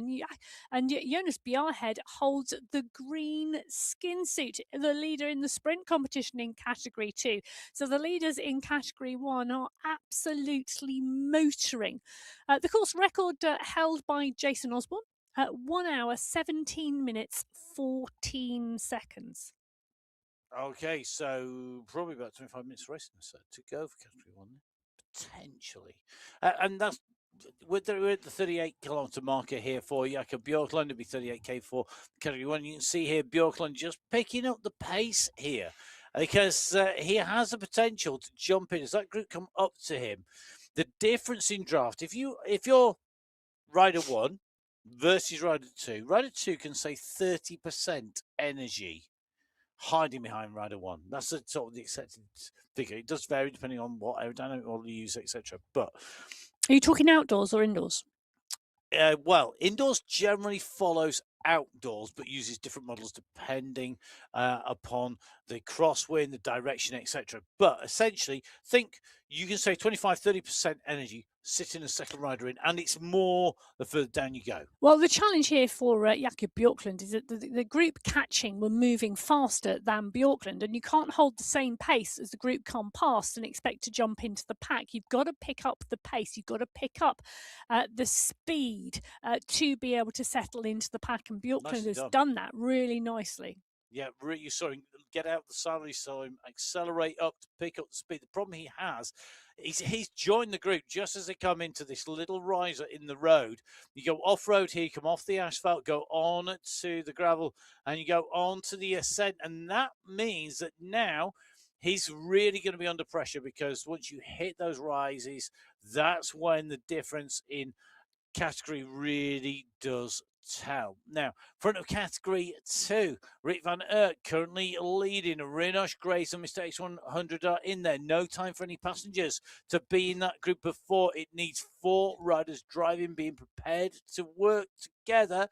And Jonas Bjarhed holds the green skin suit, the leader in the sprint competition in Category 2. So the leaders in Category 1 are absolutely motoring. The course record held by Jason Osborne at 1 hour, 17 minutes, 14 seconds. Okay, so probably about 25 minutes racing to go for Category 1, potentially. And that's we're at the 38-kilometre marker here for Jakob Bjorklund. It'll be 38k for Category 1. You can see here Bjorklund just picking up the pace here, because he has the potential to jump in as that group come up to him. The difference in draft, if you're rider 1 versus rider 2 can say 30% energy hiding behind rider 1. That's sort of the accepted figure. It does vary depending on what aerodynamic model you use, etc. But are you talking outdoors or indoors? Well, indoors generally follows outdoors, but uses different models depending upon the crosswind, the direction, etc. But essentially, think you can say 25-30% energy sitting a second rider in, and it's more the further down you go. Well, the challenge here for Jakob Bjorklund is that the group catching were moving faster than Bjorklund, and you can't hold the same pace as the group come past and expect to jump into the pack. You've got to pick up the pace. You've got to pick up the speed to be able to settle into the pack, and Bjorklund has done that really nicely. Yeah, really, you saw him get out the saddle, you saw him accelerate up to pick up the speed. The problem he has is he's joined the group just as they come into this little riser in the road. You go off-road here, you come off the asphalt, go on to the gravel, and you go on to the ascent. And that means that now he's really going to be under pressure, because once you hit those rises, that's when the difference in category really does tell. Now, front of Category 2, Rick van Aert currently leading. Rinosh Grace and Mr. X100 are in there. No time for any passengers to be in that group before. It needs 4 riders driving, being prepared to work together.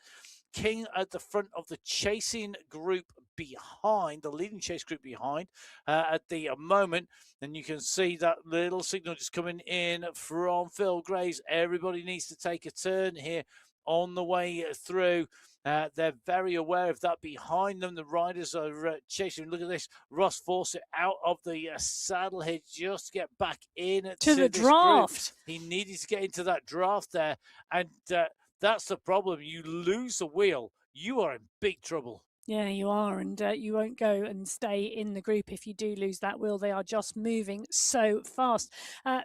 King at the front of the chasing group behind, the leading chase group behind at the moment. And you can see that little signal just coming in from Phil Graves. Everybody needs to take a turn here on the way through. They're very aware of that. Behind them, the riders are chasing. Look at this. Ross Fawcett out of the saddle here just to get back in To the this group. draft. He needed to get into that draft there. And that's the problem. You lose the wheel, you are in big trouble. Yeah, you are, and you won't go and stay in the group if you do lose that wheel. They are just moving so fast.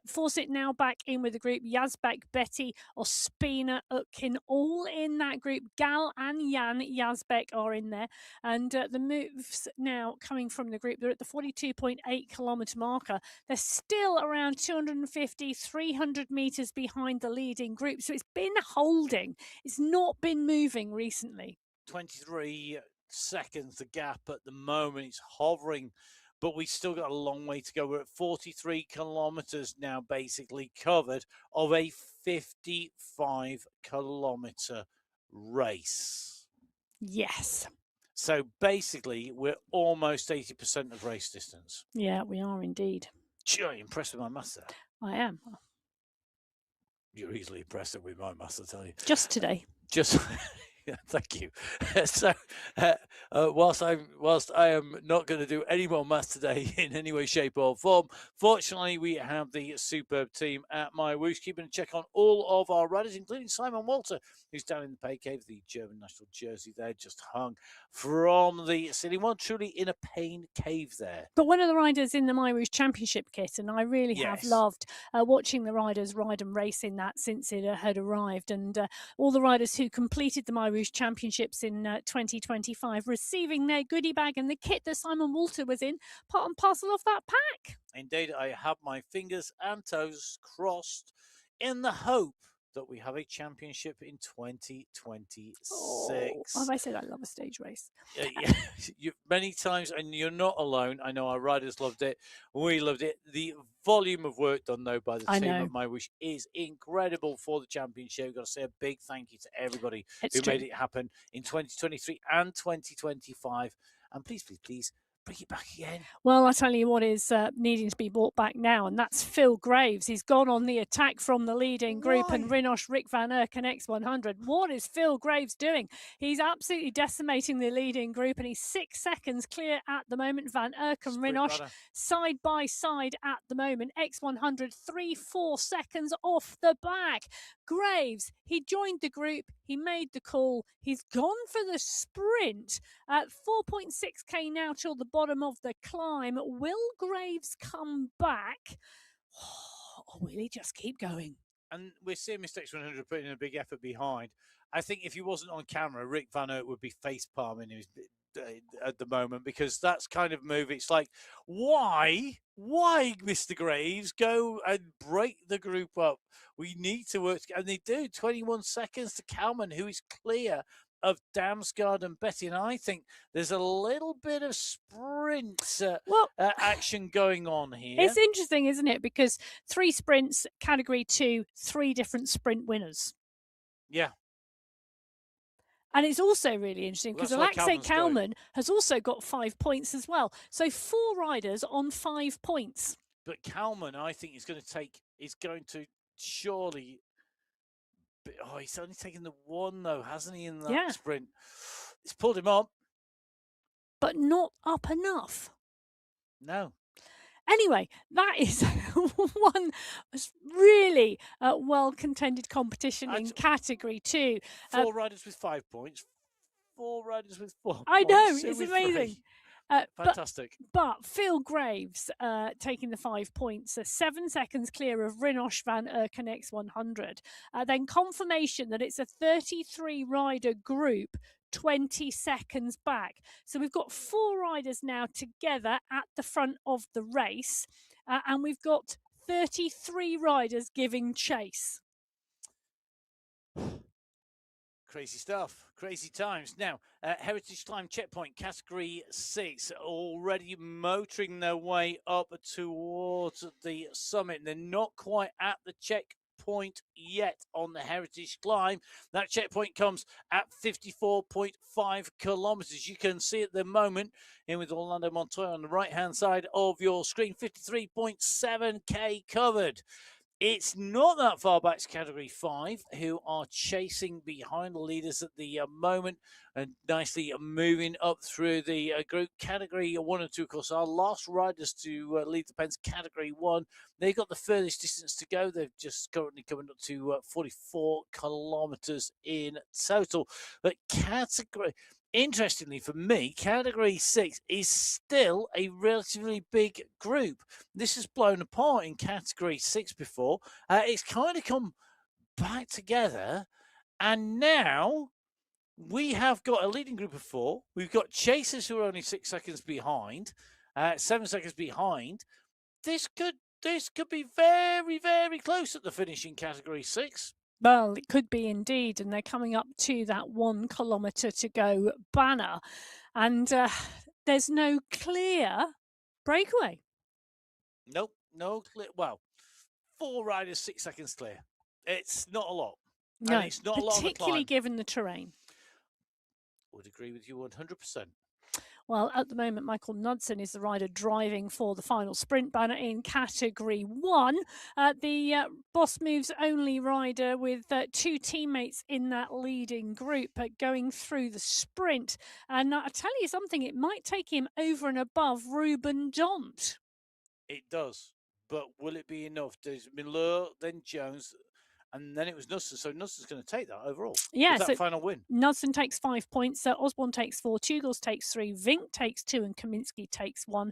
Fawcett now back in with the group. Yazbek, Betty, Ospina, Utkin, all in that group. Gal and Jan Yazbek are in there. And the moves now coming from the group, they're at the 42.8 kilometre marker. They're still around 250, 300 metres behind the leading group. So it's been holding. It's not been moving recently. 23 seconds the gap at the moment. It's hovering, but we still got a long way to go. We're at 43 kilometers now, basically covered, of a 55-kilometer race. Yes. So basically, we're almost 80% of race distance. Yeah, we are indeed. Gee, I'm impressed with my maths there. I am. You're easily impressed with my maths, I tell you. Just today. Just thank you. So, whilst I am not going to do any more maths today in any way, shape, or form, fortunately, we have the superb team at MyWhoosh keeping a check on all of our riders, including Simon Walter, who's down in the pay cave, the German national jersey there, just hung from the ceiling. One truly in a pain cave there. But one of the riders in the MyWhoosh Championship kit, and I really have loved watching the riders ride and race in that since it had arrived, and all the riders who completed the MyWhoosh Championships in 2025 receiving their goodie bag and the kit that Simon Walter was in, part and parcel of that pack. Indeed, I have my fingers and toes crossed in the hope that we have a championship in 2026. Oh, have I said I love a stage race? Many times, and you're not alone. I know our riders loved it. We loved it. The volume of work done, though, by the team at MyWhoosh is incredible for the championship. We've got to say a big thank you to everybody who made it happen in 2023 and 2025. And please, please, please, bring it back again. Well, I tell you what is needing to be brought back now, and that's Phil Graves. He's gone on the attack from the leading group, and Rinosh Rick van Erck and X100. What is Phil Graves doing? He's absolutely decimating the leading group, and he's 6 seconds clear at the moment. Van Erck and Rinosh side by side at the moment. X100 3-4 seconds off the back. Graves, he joined the group, he made the call, he's gone for the sprint at 4.6k now till the bottom of the climb. Will Graves come back, or will he just keep going? And we're seeing Mr. X100 putting in a big effort behind. I think if he wasn't on camera, Rick van Erck would be face palming at the moment, because that's kind of move. It's like, why, Mr. Graves, go and break the group up? We need to work together. And they do. 21 seconds to Kalman, who is clear of Damsgaard and Betty. And I think there's a little bit of sprint action going on here. It's interesting, isn't it? Because 3 sprints, category 2, 3 different sprint winners. Yeah. And it's also really interesting because Alexei Kalman has also got 5 points as well. So 4 riders on 5 points. But Kalman, I think, is going to surely. Oh, he's only taken the 1, though, hasn't he, in that sprint? It's pulled him up. But not up enough. No. Anyway, that is one really well-contended competition in category 2. 4 riders with 5 points, 4 riders with 4 I know, it's amazing. Fantastic. But Phil Graves taking the 5 points, 7 seconds clear of Rinosh van Erck and X100. Then confirmation that it's a 33-rider group, 20 seconds back. So we've got 4 riders now together at the front of the race, and we've got 33 riders giving chase. Crazy stuff, crazy times. Now, Heritage Climb Checkpoint, Category 6, already motoring their way up towards the summit. They're not quite at the checkpoint yet on the Heritage Climb. That checkpoint comes at 54.5 kilometers. You can see at the moment, in with Orlando Montoya on the right-hand side of your screen, 53.7k covered. It's not that far back to Category 5, who are chasing behind the leaders at the moment and nicely moving up through the group. Category 1 and 2, of course, our last riders to lead the Pens Category 1. They've got the furthest distance to go. They've just currently coming up to 44 kilometres in total. But interestingly for me, Category 6 is still a relatively big group. This has blown apart in Category 6 before. It's kind of come back together, and now we have got a leading group of 4. We've got chasers who are only 6 seconds behind, 7 seconds behind. This could be very, very close at the finish in Category 6. Well, it could be indeed, and they're coming up to that 1 kilometre to go banner, and there's no clear breakaway. Nope, no clear. Well, 4 riders, 6 seconds clear. It's not a lot. No, and it's not a lot on the particularly climb. given the terrain. Would agree with you 100%. Well, at the moment, Michael Knudsen is the rider driving for the final sprint banner in Category 1. The Boss Moves only rider with 2 teammates in that leading group going through the sprint. And I tell you something, it might take him over and above Ruben Dont. It does. But will it be enough? There's Miller, then Jones, and then it was Knudsen. So Knudsen's going to take that overall. Yeah, that so final win. Knudsen takes 5 points, Osborne takes 4, Tugels takes 3, Vink takes 2, and Kaminsky takes 1.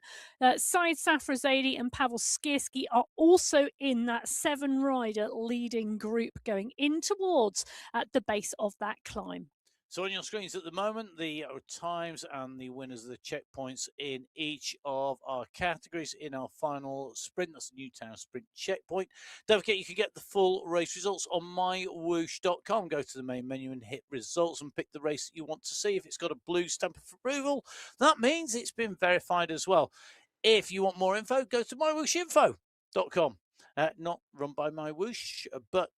Said Safrazadi and Pavel Skierski are also in that 7-rider leading group going in towards the base of that climb. So on your screens at the moment, the times and the winners of the checkpoints in each of our categories in our final sprint. That's the Newtown Sprint checkpoint. Don't forget, you can get the full race results on MyWhoosh.com. Go to the main menu and hit results and pick the race that you want to see. If it's got a blue stamp of approval, that means it's been verified as well. If you want more info, go to MyWhooshinfo.com. Not run by MyWhoosh, but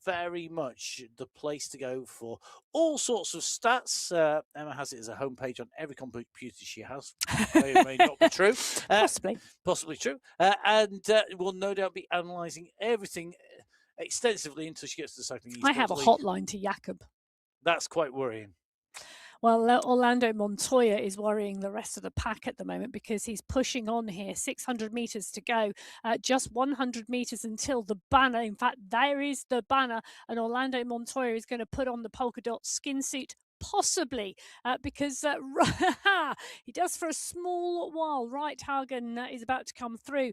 very much the place to go for all sorts of stats. Emma has it as a homepage on every computer she has. May or may not be true. Possibly true. And we'll no doubt be analysing everything extensively until she gets to the cycling. I have a hotline to Jakob. That's quite worrying. Well, Orlando Montoya is worrying the rest of the pack at the moment because he's pushing on here. 600 metres to go, just 100 metres until the banner. In fact, there is the banner, and Orlando Montoya is going to put on the polka dot skin suit. Possibly because he does for a small while. Reithagen is about to come through.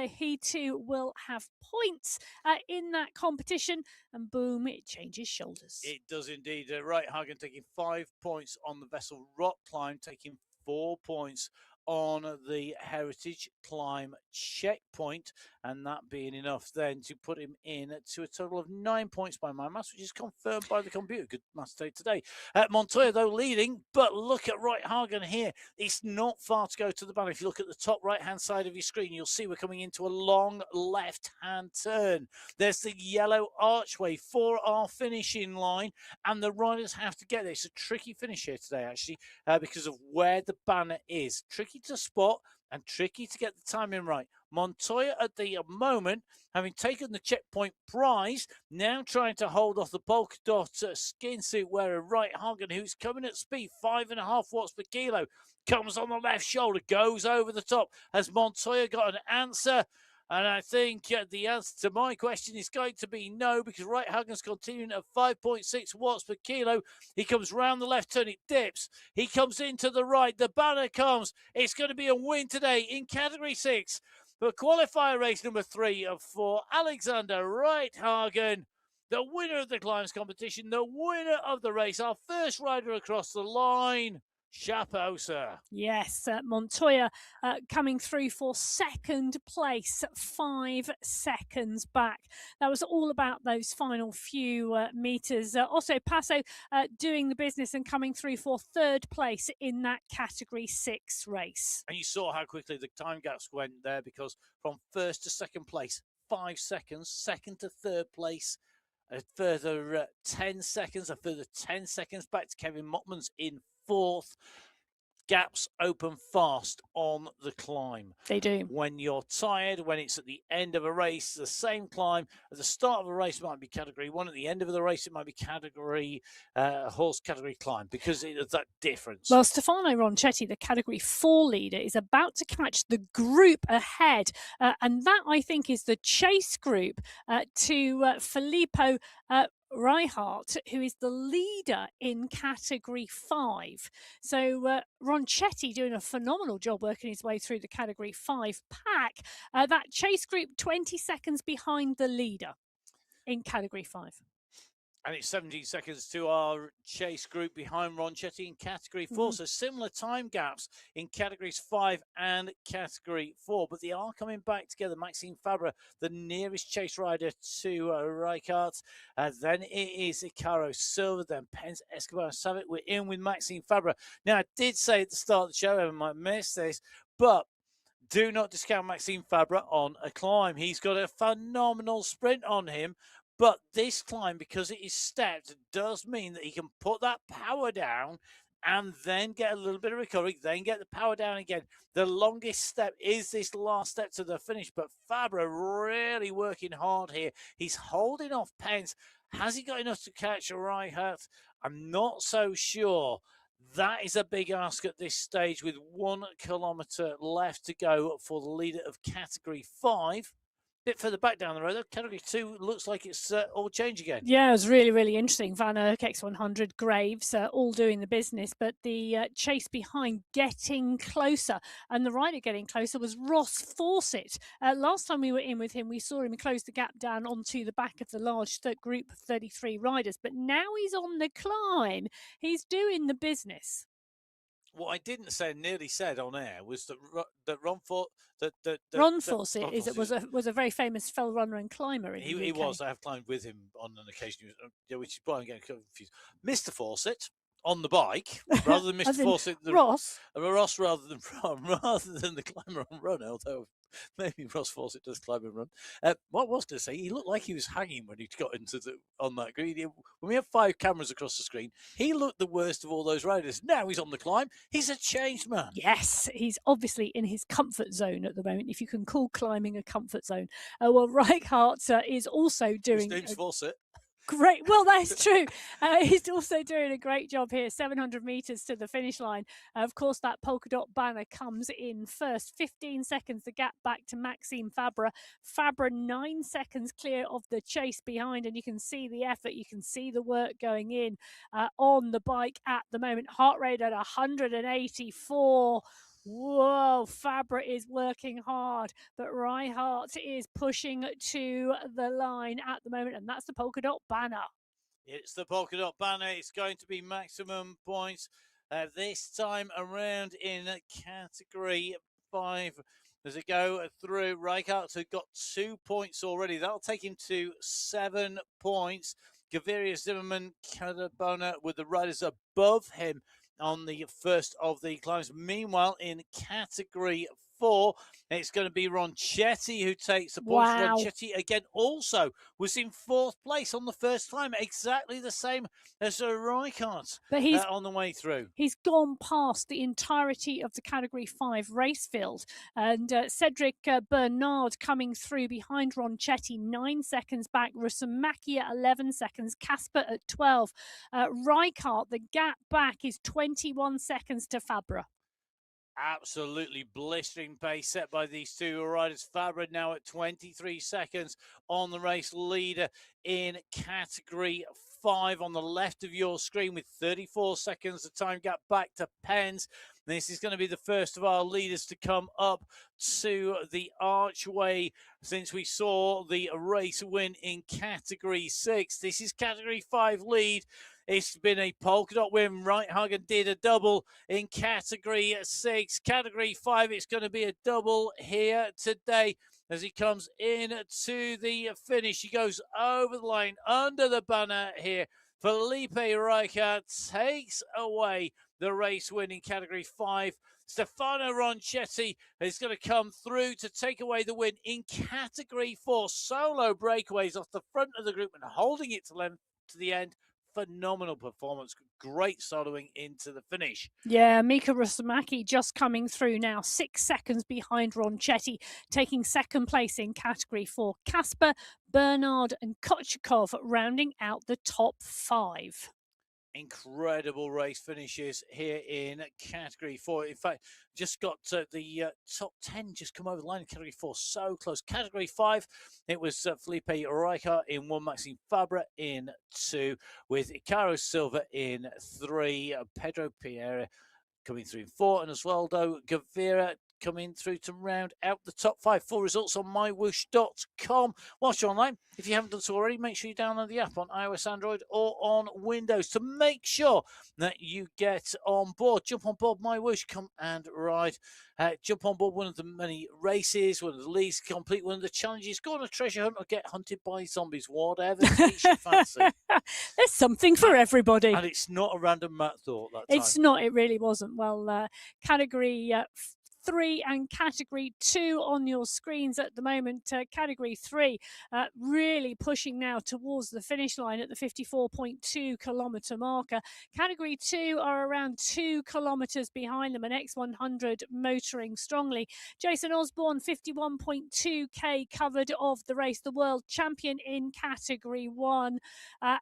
He too will have points in that competition, and boom, it changes shoulders. It does indeed. Reithagen taking 5 points on the Vessel Rock climb, taking 4 points on the Heritage Climb checkpoint, and that being enough then to put him in to a total of 9 points by my maths, which is confirmed by the computer. Good maths day today. Montoya, though, leading, but look at Reithagen here. It's not far to go to the banner. If you look at the top right-hand side of your screen, you'll see we're coming into a long left-hand turn. There's the yellow archway for our finishing line, and the riders have to get there. It's a tricky finish here today, actually, because of where the banner is. Tricky to spot and tricky to get the timing right. Montoya at the moment, having taken the checkpoint prize, now trying to hold off the polka dot skin suit wearer Reithagen, who's coming at speed, 5.5 watts per kilo, comes on the left shoulder, goes over the top. Has Montoya got an answer? And I think the answer to my question is going to be no, because Reithagen's continuing at 5.6 watts per kilo. He comes round the left turn, it dips. He comes into the right. The banner comes. It's going to be a win today in Category 6 for qualifier race number 3 for Alexander Reithagen, the winner of the climbs competition, the winner of the race, our first rider across the line. Chapeau, sir. Yes, Montoya coming through for second place, 5 seconds back. That was all about those final few meters. Also, Passo doing the business and coming through for third place in that Category 6 race. And you saw how quickly the time gaps went there, because from first to second place, 5 seconds, second to third place, a further 10 seconds, a further 10 seconds back to Kevin Mottmans in fourth. gaps open fast on the climb. They do. When you're tired, when it's at the end of a race, the same climb. At the start of a race, it might be category 1. At the end of the race, it might be category horse category climb, because it's that difference. Well, Stefano Ronchetti, the category 4 leader, is about to catch the group ahead. And that, I think, is the chase group to Filippo Reichardt, who is the leader in category 5. So Ronchetti doing a phenomenal job working his way through the category 5 pack. That chase group 20 seconds behind the leader in category 5. And it's 17 seconds to our chase group behind Ronchetti in category 4. So similar time gaps in categories 5 and category 4. But they are coming back together. Maxime Fabre, the nearest chase rider to Reichardt. Then it is Icaro Silva. Then Pence, Escobar, Savic. We're in with Maxime Fabre. Now, I did say at the start of the show, I might miss this, but do not discount Maxime Fabre on a climb. He's got a phenomenal sprint on him. But this climb, because it is stepped, does mean that he can put that power down and then get a little bit of recovery, then get the power down again. The longest step is this last step to the finish, but Fabre really working hard here. He's holding off Pence. Has he got enough to catch Reichardt? I'm not so sure. That is a big ask at this stage with 1 kilometre left to go for the leader of category 5. Bit further back down the road, though, category 2 looks like it's all change again. Yeah, it was really, really interesting. Van Erck, X100, Graves, all doing the business, but the chase behind getting closer, and the rider getting closer was Ross Fawcett. Last time we were in with him, we saw him close the gap down onto the back of the large group of 33 riders, but now he's on the climb. He's doing the business. What I didn't say, nearly said on air, was that Ron Fawcett was a very famous fell runner and climber in the UK. He was. I have climbed with him on an occasion, which is why I'm getting confused. Mr. Fawcett on the bike, rather than Mr. Fawcett, Ross rather than the climber on run. Although maybe Ross Fawcett does climb and run. What was to say? He looked like he was hanging when he got on that green. When we have 5 cameras across the screen, he looked the worst of all those riders. Now he's on the climb. He's a changed man. Yes, he's obviously in his comfort zone at the moment, if you can call climbing a comfort zone. Well, Reichardt is also doing. His name's Fawcett. Great. Well, that is true. He's also doing a great job here. 700 meters to the finish line. Of course, that polka dot banner comes in first. 15 seconds, the gap back to Maxime Fabre. Fabre 9 seconds clear of the chase behind, and you can see the effort. You can see the work going in on the bike at the moment. Heart rate at 184. Whoa, Fabre is working hard, but Reichardt is pushing to the line at the moment, and that's the polka dot banner. It's the polka dot banner. It's going to be maximum points this time around in category 5. As it go through, Reichardt has got 2 points already. That'll take him to 7 points. Gaviria, Zimmerman, Cadabona with the riders above him on the first of the climbs. Meanwhile, in category 4, it's going to be Ronchetti who takes the points. Wow. Ronchetti, again, also was in 4th place on the first climb, exactly the same as Reichardt on the way through. He's gone past the entirety of the category 5 race field. And Cedric Bernard coming through behind Ronchetti, 9 seconds back. Rusumaki at 11 seconds. Casper at 12. Reichardt, the gap back is 21 seconds to Fabre. Absolutely blistering pace set by these 2 riders. Fabre now at 23 seconds on the race leader in category 5 on the left of your screen with 34 seconds. The time gap back to Pence. This is going to be the first of our leaders to come up to the archway since we saw the race win in category 6. This is category 5 lead. It's been a polka dot win. Reithagen did a double in category 6. Category 5, it's going to be a double here today as he comes in to the finish. He goes over the line under the banner here. Felipe Reichardt takes away the race win in category 5. Stefano Ronchetti is going to come through to take away the win in category 4. Solo breakaways off the front of the group and holding it to the end. phenomenal performance. Great soloing into the finish. Yeah, Mika Rusumaki just coming through now, 6 seconds behind Ronchetti, taking second place in category 4. Casper, Bernard, and Kochikov rounding out the top 5. Incredible race finishes here in category 4. In fact, just got the top 10 just come over the line in category 4. So close. Category 5, it was Felipe Reichert in 1, Maxime Fabre in 2, with Icaro Silva in 3, Pedro Pierre coming through in 4, and Osvaldo Gavira coming through to round out the top 5. Full results on MyWhoosh.com. Whilst you're online, if you haven't done so already, make sure you download the app on iOS, Android, or on Windows to make sure that you get on board. Jump on board MyWhoosh, come and ride. Jump on board one of the many races, one of the leagues, complete one of the challenges, go on a treasure hunt or get hunted by zombies, whatever takes your fancy. There's something for everybody. And it's not a random Matt thought that time. It's not, it really wasn't. Well, category 3 and category 2 on your screens at the moment. Category 3 really pushing now towards the finish line at the 54.2 kilometre marker. Category 2 are around 2 kilometres behind them, and X100 motoring strongly. Jason Osborne, 51.2k covered of the race. The world champion in category 1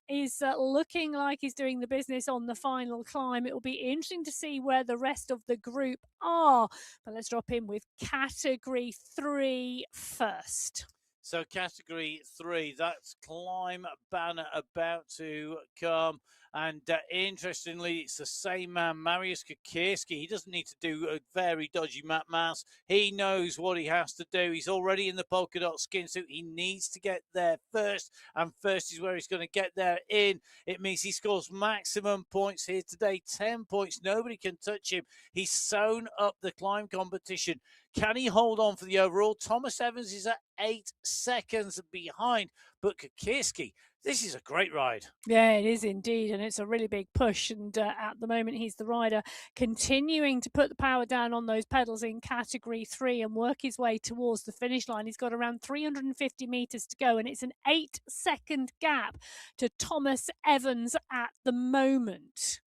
is looking like he's doing the business on the final climb. It will be interesting to see where the rest of the group are. But let's drop in with category 3 first. So category 3, that's climb banner about to come. And interestingly, it's the same man, Mariusz Kukierski. He doesn't need to do a very dodgy Matt Mouse. He knows what he has to do. He's already in the polka dot skin suit. He needs to get there first, and first is where he's going to get there in. It means he scores maximum points here today, 10 points. Nobody can touch him. He's sewn up the climb competition. Can he hold on for the overall? Thomas Evans is at 8 seconds behind, but Kukierski, this is a great ride. Yeah, it is indeed, and it's a really big push. And at the moment, he's the rider continuing to put the power down on those pedals in category 3 and work his way towards the finish line. He's got around 350 metres to go, and it's an 8-second gap to Thomas Evans at the moment.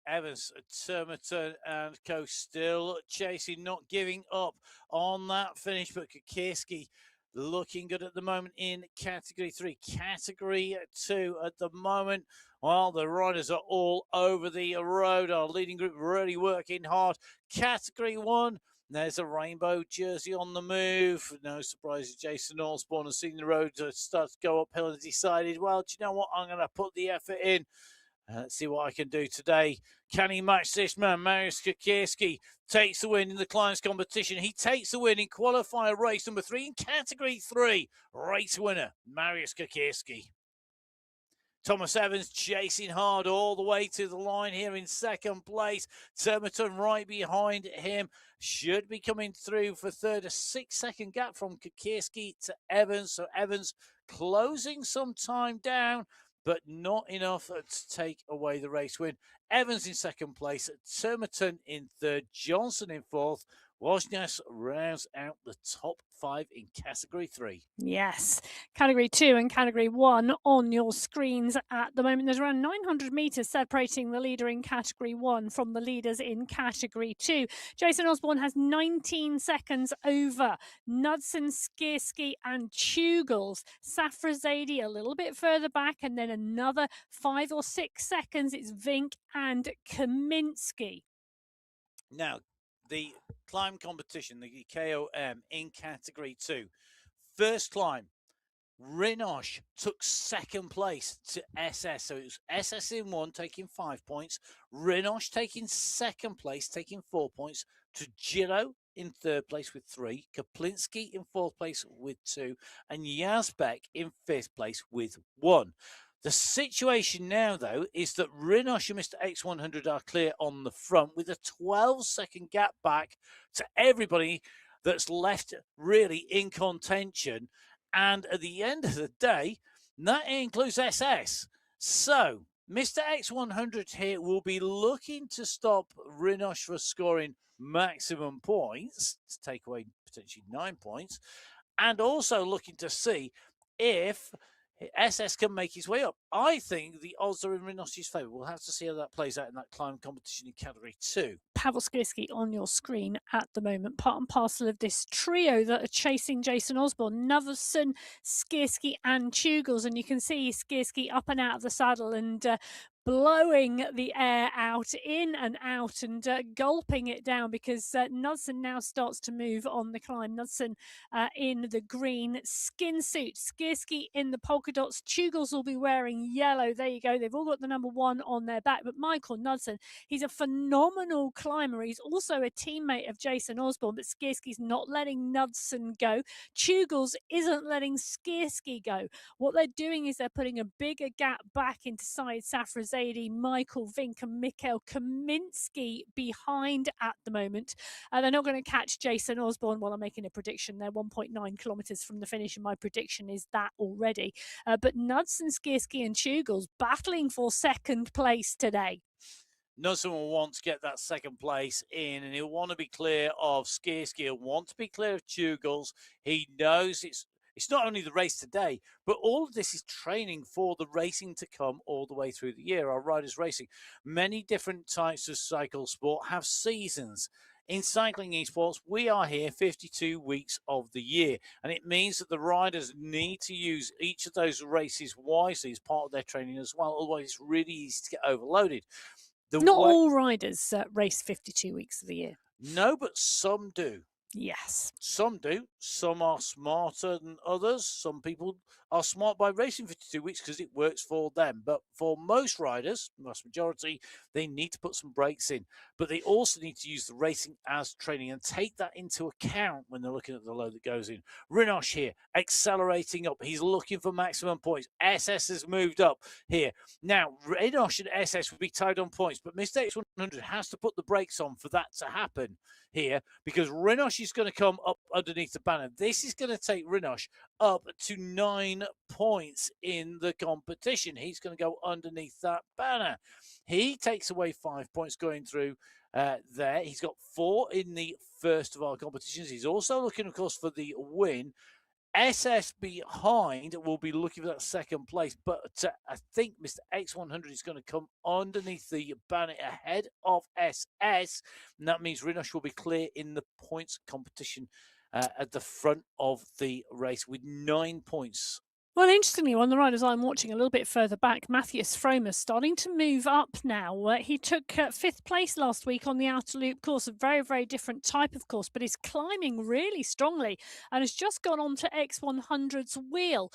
Evans, Turmerton and Co still chasing, not giving up on that finish, but Kukierski looking good at the moment in category 3. Category 2 at the moment, well, the riders are all over the road. Our leading group really working hard. Category 1, there's a rainbow jersey on the move. No surprise, Jason Osborne has seen the road start to go uphill and decided, well, do you know what, I'm going to put the effort in. Let's see what I can do today. Can he match this man? Mariusz Kukierski takes the win in the climbs competition. He takes the win in qualifier race number 3 in category 3. Race winner, Mariusz Kukierski. Thomas Evans chasing hard all the way to the line here in second place. Turmerton right behind him. Should be coming through for third. A 6-second gap from Kukierski to Evans. So Evans closing some time down, but not enough to take away the race win. Evans in second place, Turmerton in third, Johnson in fourth. Wozniak rounds out the top 5 in category 3. Yes, category 2 and category 1 on your screens at the moment. There's around 900 metres separating the leader in category 1 from the leaders in category 2. Jason Osborne has 19 seconds over Knudsen, Skierski and Tugels. Safrazadi a little bit further back, and then another 5 or 6 seconds. It's Vink and Kaminsky. Now, the climb competition, the KOM in category 2. First climb, Rinosh took second place to SS. So it was SS in 1, taking 5 points. Rinosh taking second place, taking 4 points. Trujillo in third place with 3. Kaplinski in fourth place with 2. And Yazbek in fifth place with 1. The situation now, though, is that Rinosh and Mr. X100 are clear on the front with a 12-second gap back to everybody that's left really in contention. And at the end of the day, that includes SS. So Mr. X100 here will be looking to stop Rinosh for scoring maximum points, to take away potentially 9 points, and also looking to see if SS can make his way up. I think the odds are in Rinosh's favour. We'll have to see how that plays out in that climb competition in Category 2. Pavel Skirski on your screen at the moment, part and parcel of this trio that are chasing Jason Osborne, Noverson, Skirski and Tugels. And you can see Skirski up and out of the saddle and blowing the air out, in and out, and gulping it down, because Knudsen now starts to move on the climb. Knudsen in the green skin suit, Skirski in the polka dots, Tugels will be wearing yellow. There you go. They've all got the number 1 on their back. But Michael Knudsen, he's a phenomenal climber. He's also a teammate of Jason Osborne, but Skirski's not letting Knudsen go. Tugels isn't letting Skirski go. What they're doing is they're putting a bigger gap back into Syed Safrazadi, Michael Vink and Mikhail Kaminsky behind at the moment. They're not going to catch Jason Osborne while I'm making a prediction. They're 1.9 kilometres from the finish, and my prediction is that already. But Knudsen, Skirski and Tugels battling for second place today. Knudsen will want to get that second place in, and he'll want to be clear of Skirski. He'll want to be clear of Tugels. He knows it's not only the race today, but all of this is training for the racing to come all the way through the year. Our riders racing. Many different types of cycle sport have seasons. In cycling esports, we are here 52 weeks of the year, and it means that the riders need to use each of those races wisely as part of their training as well. Otherwise, it's really easy to get overloaded. Not all riders race 52 weeks of the year. No, but some do. Yes. Some do. Some are smarter than others. Some people are smart by racing 52 weeks because it works for them. But for most riders, most majority, they need to put some breaks in. But they also need to use the racing as training and take that into account when they're looking at the load that goes in. Rinosh here, accelerating up. He's looking for maximum points. SS has moved up here. Now, Rinosh and SS will be tied on points, but Mr. X100 has to put the brakes on for that to happen here, because Rinosh is going to come up underneath the banner. This is going to take Rinosh up to 9 points in the competition. He's going to go underneath that banner. He takes away 5 points going through there. He's got 4 in the first of our competitions. He's also looking, of course, for the win. SS behind will be looking for that second place, but I think Mr. X100 is going to come underneath the banner ahead of SS, and that means Rinosh will be clear in the points competition at the front of the race with 9 points. Well, interestingly, one of the riders I'm watching a little bit further back, Matthias Fromer, starting to move up now. He took 5th place last week on the Outer Loop course, a very, very different type of course, but is climbing really strongly and has just gone on to X100's wheel,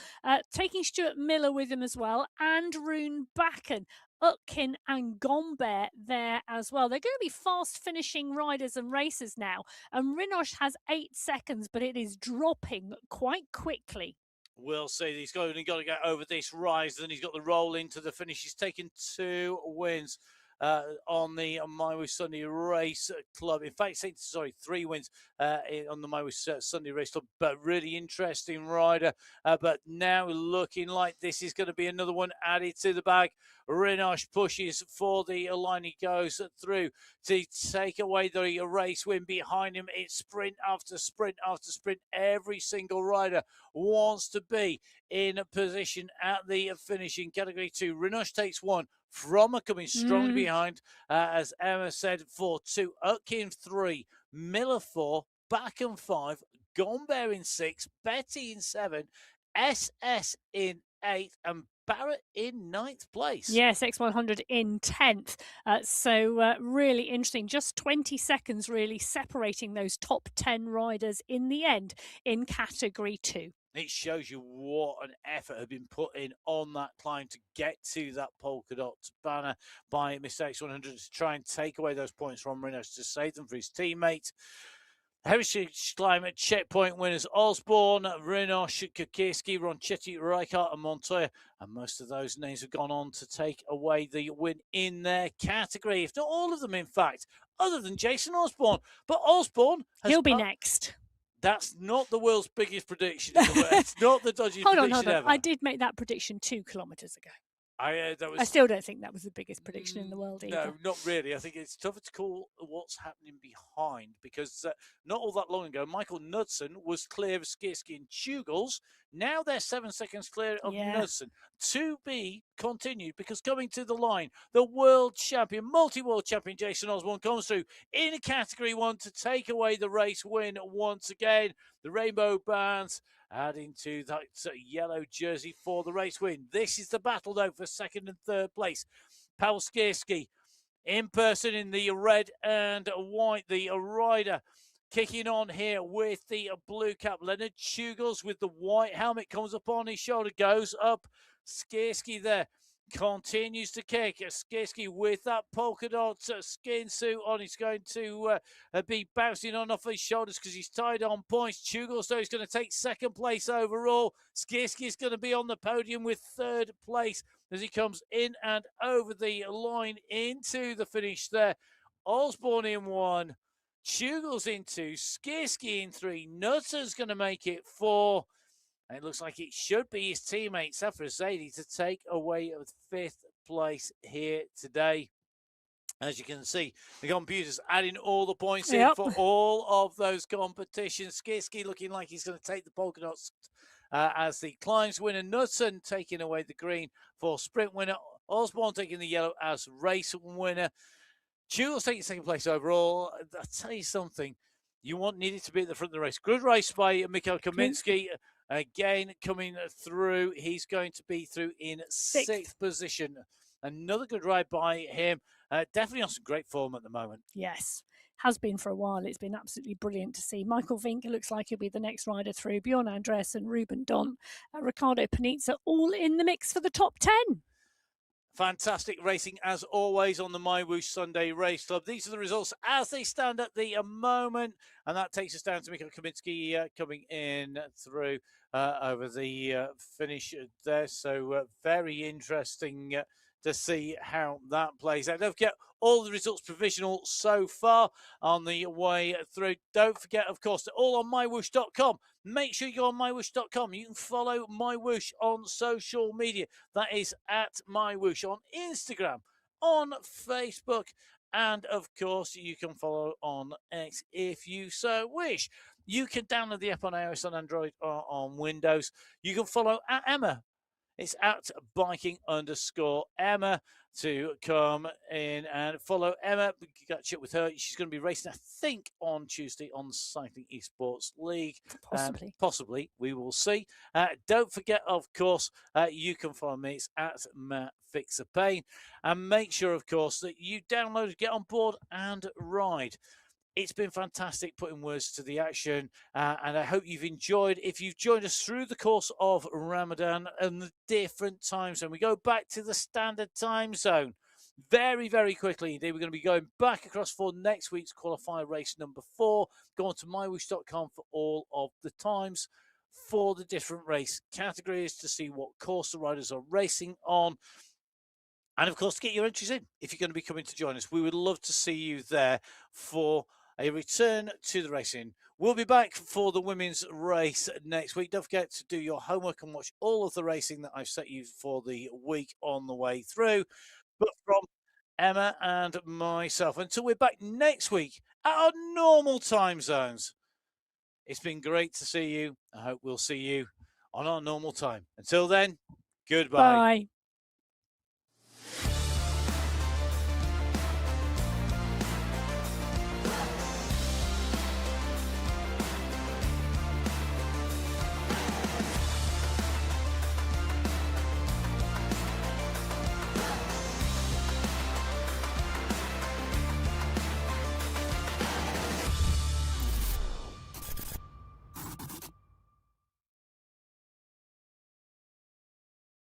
taking Stuart Miller with him as well, and Rune Bakken. Utkin and Gombe there as well. They're going to be fast finishing riders and racers now. And Rinosh has 8 seconds, but it is dropping quite quickly. We'll see. He's got to get over this rise, then he's got the roll into the finish. He's taken 2 wins on the MyWhoosh Sunday Race Club. In fact, 3 wins on the MyWhoosh Sunday Race Club. But really interesting rider. But now looking like this is going to be another one added to the bag. Rinosh pushes for the line. He goes through to take away the race win. Behind him, it's sprint after sprint after sprint. Every single rider wants to be in a position at the finish in Category 2. Rinosh takes 1. Frommer coming strongly behind, as Emma said, for 2. Utkin 3. Miller 4. Bakken 5. Gombe in 6. Betty in 7. SS in 8. And Barrett in 9th place. Yes, X100 in 10th. So really interesting. Just 20 seconds really separating those top 10 riders in the end in Category 2. It shows you what an effort had been put in on that climb to get to that polka dot banner by Mr. X100 to try and take away those points from Rinosh to save them for his teammate. Heritage Climate checkpoint winners Osborne, Rinosh, Kukirski, Ronchetti, Reichardt and Montoya. And most of those names have gone on to take away the win in their category. If not all of them, in fact, other than Jason Osborne. But Osborne he'll be next. That's not the world's biggest prediction. It's not the dodgiest prediction ever. I did make that prediction 2 kilometres ago. I I still don't think that was the biggest prediction in the world either. No, not really. I think it's tougher to call what's happening behind because not all that long ago, Michael Knudsen was clear of Skirski and Tugels. Now they're 7 seconds clear of Knudsen. To be continued because coming to the line, the world champion, multi-world champion Jason Osborne comes through in category 1 to take away the race win once again. The rainbow bands adding to that yellow jersey for the race win. This is the battle, though, for second and third place. Paul Skirski in person in the red and white. The rider kicking on here with the blue cap. Leonard Tugels with the white helmet comes up on his shoulder, goes up. Skirski there continues to kick. Skirski with that polka dot skin suit on. He's going to be bouncing on off his shoulders because he's tied on points. Tugels, though, is going to take second place overall. Skirski is going to be on the podium with third place as he comes in and over the line into the finish there. Osborne in 1, Tugels in 2, Skirski in 3, Nutter's going to make it 4. And it looks like it should be his teammate, Safra Zaidi, to take away 5th place here today. As you can see, the computer's adding all the points in for all of those competitions. Skirski looking like he's going to take the polka dots as the climbs winner. Knudsen taking away the green for sprint winner. Osborne taking the yellow as race winner. Tugels taking second place overall. I'll tell you something. You needed to be at the front of the race. Good race by Mikhail Kaminsky. Again, coming through. He's going to be through in 6th position. Another good ride by him. Definitely on some great form at the moment. Yes, has been for a while. It's been absolutely brilliant to see. Michael Vink looks like he'll be the next rider through. Bjorn Andreasen, Ruben Dont, Ricardo Panizza, all in the mix for the top 10. Fantastic racing as always on the MyWhoosh Sunday Race Club. These are the results as they stand at the moment, and that takes us down to Mikhail Kaminsky coming in through over the finish there. So very interesting to see how that plays out. Don't forget, all the results provisional so far on the way through. Don't forget, of course, they're all on mywhoosh.com. Make sure you go on mywhoosh.com. You can follow MyWhoosh on social media. That is at MyWhoosh on Instagram, on Facebook, and of course, you can follow on X if you so wish. You can download the app on iOS, on Android, or on Windows. You can follow at Emma. It's at biking_Emma to come in and follow Emma. Catch up with her. She's going to be racing, I think, on Tuesday on the Cycling Esports League. Possibly. We will see. Don't forget, of course, you can follow me. It's at Matt Fixer Payne. And make sure, of course, that you download, get on board and ride. It's been fantastic putting words to the action, and I hope you've enjoyed. If you've joined us through the course of Ramadan and the different time zone, we go back to the standard time zone very, very quickly. Indeed, we're going to be going back across for next week's qualifier race number 4. Go on to mywhoosh.com for all of the times for the different race categories to see what course the riders are racing on. And, of course, to get your entries in if you're going to be coming to join us. We would love to see you there for a return to the racing. We'll be back for the women's race next week. Don't forget to do your homework and watch all of the racing that I've set you for the week on the way through. But from Emma and myself, until we're back next week at our normal time zones, it's been great to see you. I hope we'll see you on our normal time. Until then, goodbye. Bye.